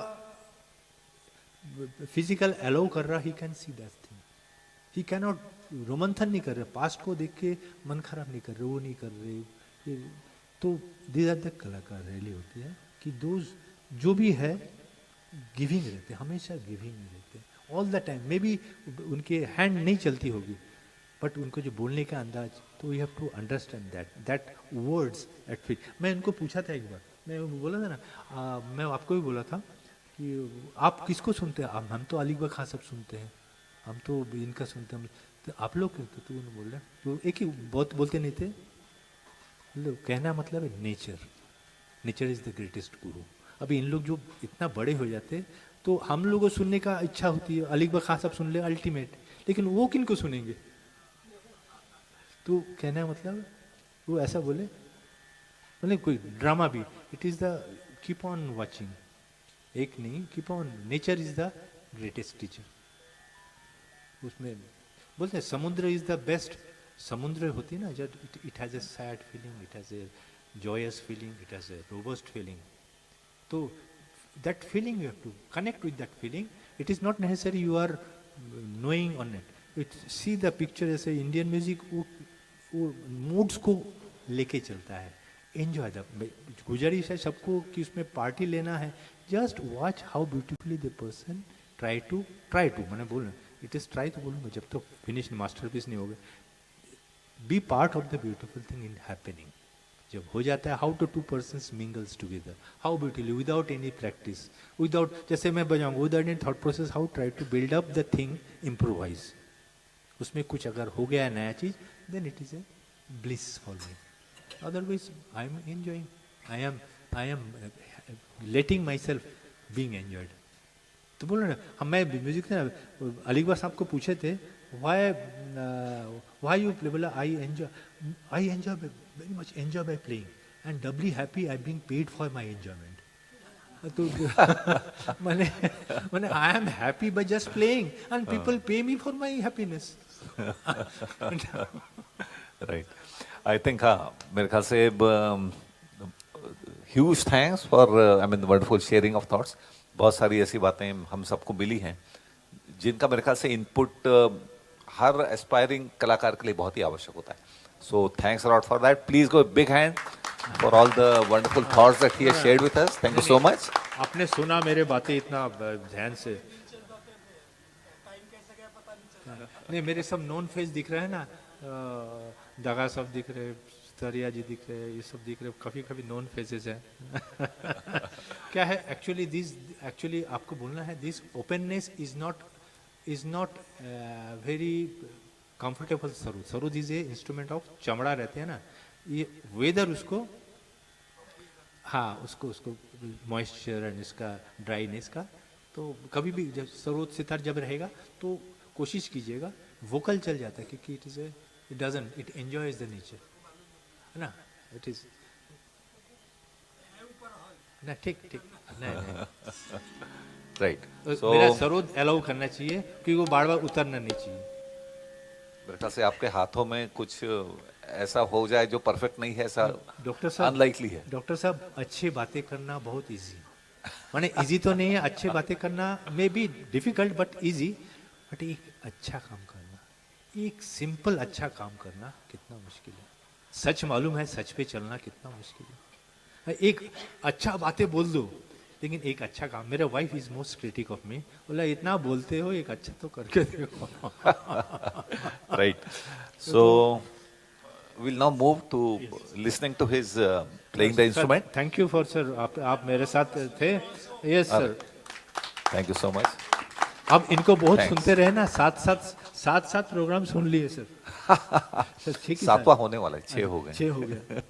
फिजिकल अलाउ कर रहा, he can see that thing. He cannot रोमंथन नहीं कर रहे, पास्ट को देख के मन खराब नहीं कर रहे, वो नहीं कर रहे। तो दीज आर द कलाकार रियली होती है कि दोज जो भी है गिविंग रहते, हमेशा गिविंग रहते all the time. May be उनके हैंड नहीं चलती होगी, बट उनको जो बोलने का अंदाज, तो you have to understand that words at fit. मैं इनको पूछा था एक बार, मैं बोला था ना, मैं आपको भी बोला था कि आप किसको सुनते हैं? हम तो अली अकबर खान साहब सुनते हैं, हम तो इनका सुनते हैं। तो आप लोग क्यों? तो उन्होंने बोल रहे, तो एक ही बहुत बोलते नहीं थे। लो कहना मतलब है nature, nature is the greatest गुरु। अभी इन लोग जो इतना बड़े हो जाते तो हम लोगों को सुनने का इच्छा होती है, अली अकबर खान साहब सुन ले अल्टीमेट, लेकिन वो किन को सुनेंगे? तो कहना मतलब वो ऐसा बोले, मतलब कोई ड्रामा भी, it is the keep on watching, एक नहीं, keep on, nature is the greatest teacher. उसमें बोलते हैं समुद्र इज द बेस्ट, समुद्र होती है ना जब it has a sad feeling, it has a joyous feeling, it has a robust feeling. So that feeling you have to connect with that feeling. It is not necessary you are knowing on it. See the picture as a Indian music वो moods को लेके चलता है. Enjoy the गुजारिश है सबको कि उसमें पार्टी लेना है. Just watch how beautifully the person try to मैंने बोलना it is try तो बोलूँगा जब तक finished masterpiece नहीं होगा. Be part of the beautiful thing in happening. जब हो जाता है, how to two persons mingles together, how beautifully, without any practice, without, जैसे मैं बजाऊंगा without any thought process, how try to build up the thing, improvise, उसमें कुछ अगर हो गया नया चीज, then it is a bliss for me, otherwise I am enjoying, I am letting my self being enjoyed. तो बोलो ना, हम मैं म्यूजिक ना अली अकबर साहब को पूछे थे why you play, बोला I enjoy very much enjoy by playing and doubly happy I being paid for my enjoyment. तो मैंने I am happy by just playing and people pay me for my happiness. Right. I think मेरे ख्याल से huge thanks for I mean wonderful sharing of thoughts. बहुत सारी ऐसी बातें हम सबको मिली हैं जिनका मेरे ख्याल से इनपुट हर एस्पायरिंग कलाकार के लिए बहुत ही आवश्यक होता है. So thanks a lot for that. Please go big hand for all the wonderful thoughts that he has shared with us. Thank you so much. आपने सुना मेरे बातें इतना ध्यान से. नहीं, मेरे सब नॉन फेस दिख रहे हैं ना, दगा सब दिख रहे, सरिया जी दिख रहे, ये सब दिख रहे, कभी नॉन फेसेस हैं. क्या है एक्चुअली आपको बोलना है, this openness is not very comfortable. Sarod is a instrument of चमड़ा रहते हैं ना, ये वेदर उसको, हाँ उसको मॉइस्चर एंड इसका ड्राइनेस का, तो कभी भी जब सरोद सितार जब रहेगा तो कोशिश कीजिएगा, वोकल चल जाता है क्योंकि इट एंजॉयज द नेचर, है ना. इट इज ना, ठीक नहीं. राइट. मेरा सरोद अलाउ करना चाहिए क्योंकि वो बार बार उतरना नहीं चाहिए. मेरे ख्याल से आपके हाथों में कुछ ऐसा हो जाए जो परफेक्ट नहीं है, ऐसा डॉक्टर साहब अनलाइकली है. डॉक्टर साहब, अच्छी बातें करना बहुत इजी, माने इजी तो नहीं है, अच्छे बातें करना may be difficult but easy. But एक अच्छा काम करना, एक सिंपल अच्छा काम करना कितना मुश्किल है. सच मालूम है, सच पे चलना कितना मुश्किल है. एक अच्छा बातें बोल दो, लेकिन एक अच्छा काम. मेरा wife is most critic of me, बोला इतना बोलते हो, एक अच्छा तो करके देखो. Right. So we'll now move to listening to his playing the instrument. Thank you for sir, आप मेरे साथ थे. Yes sir, thank you so much. अब इनको बहुत Thanks. सुनते रहे ना, सात प्रोग्राम सुन लिए सर. सर ठीक है, 7वां होने वाला है, 6 हो गए. 6 हो गया.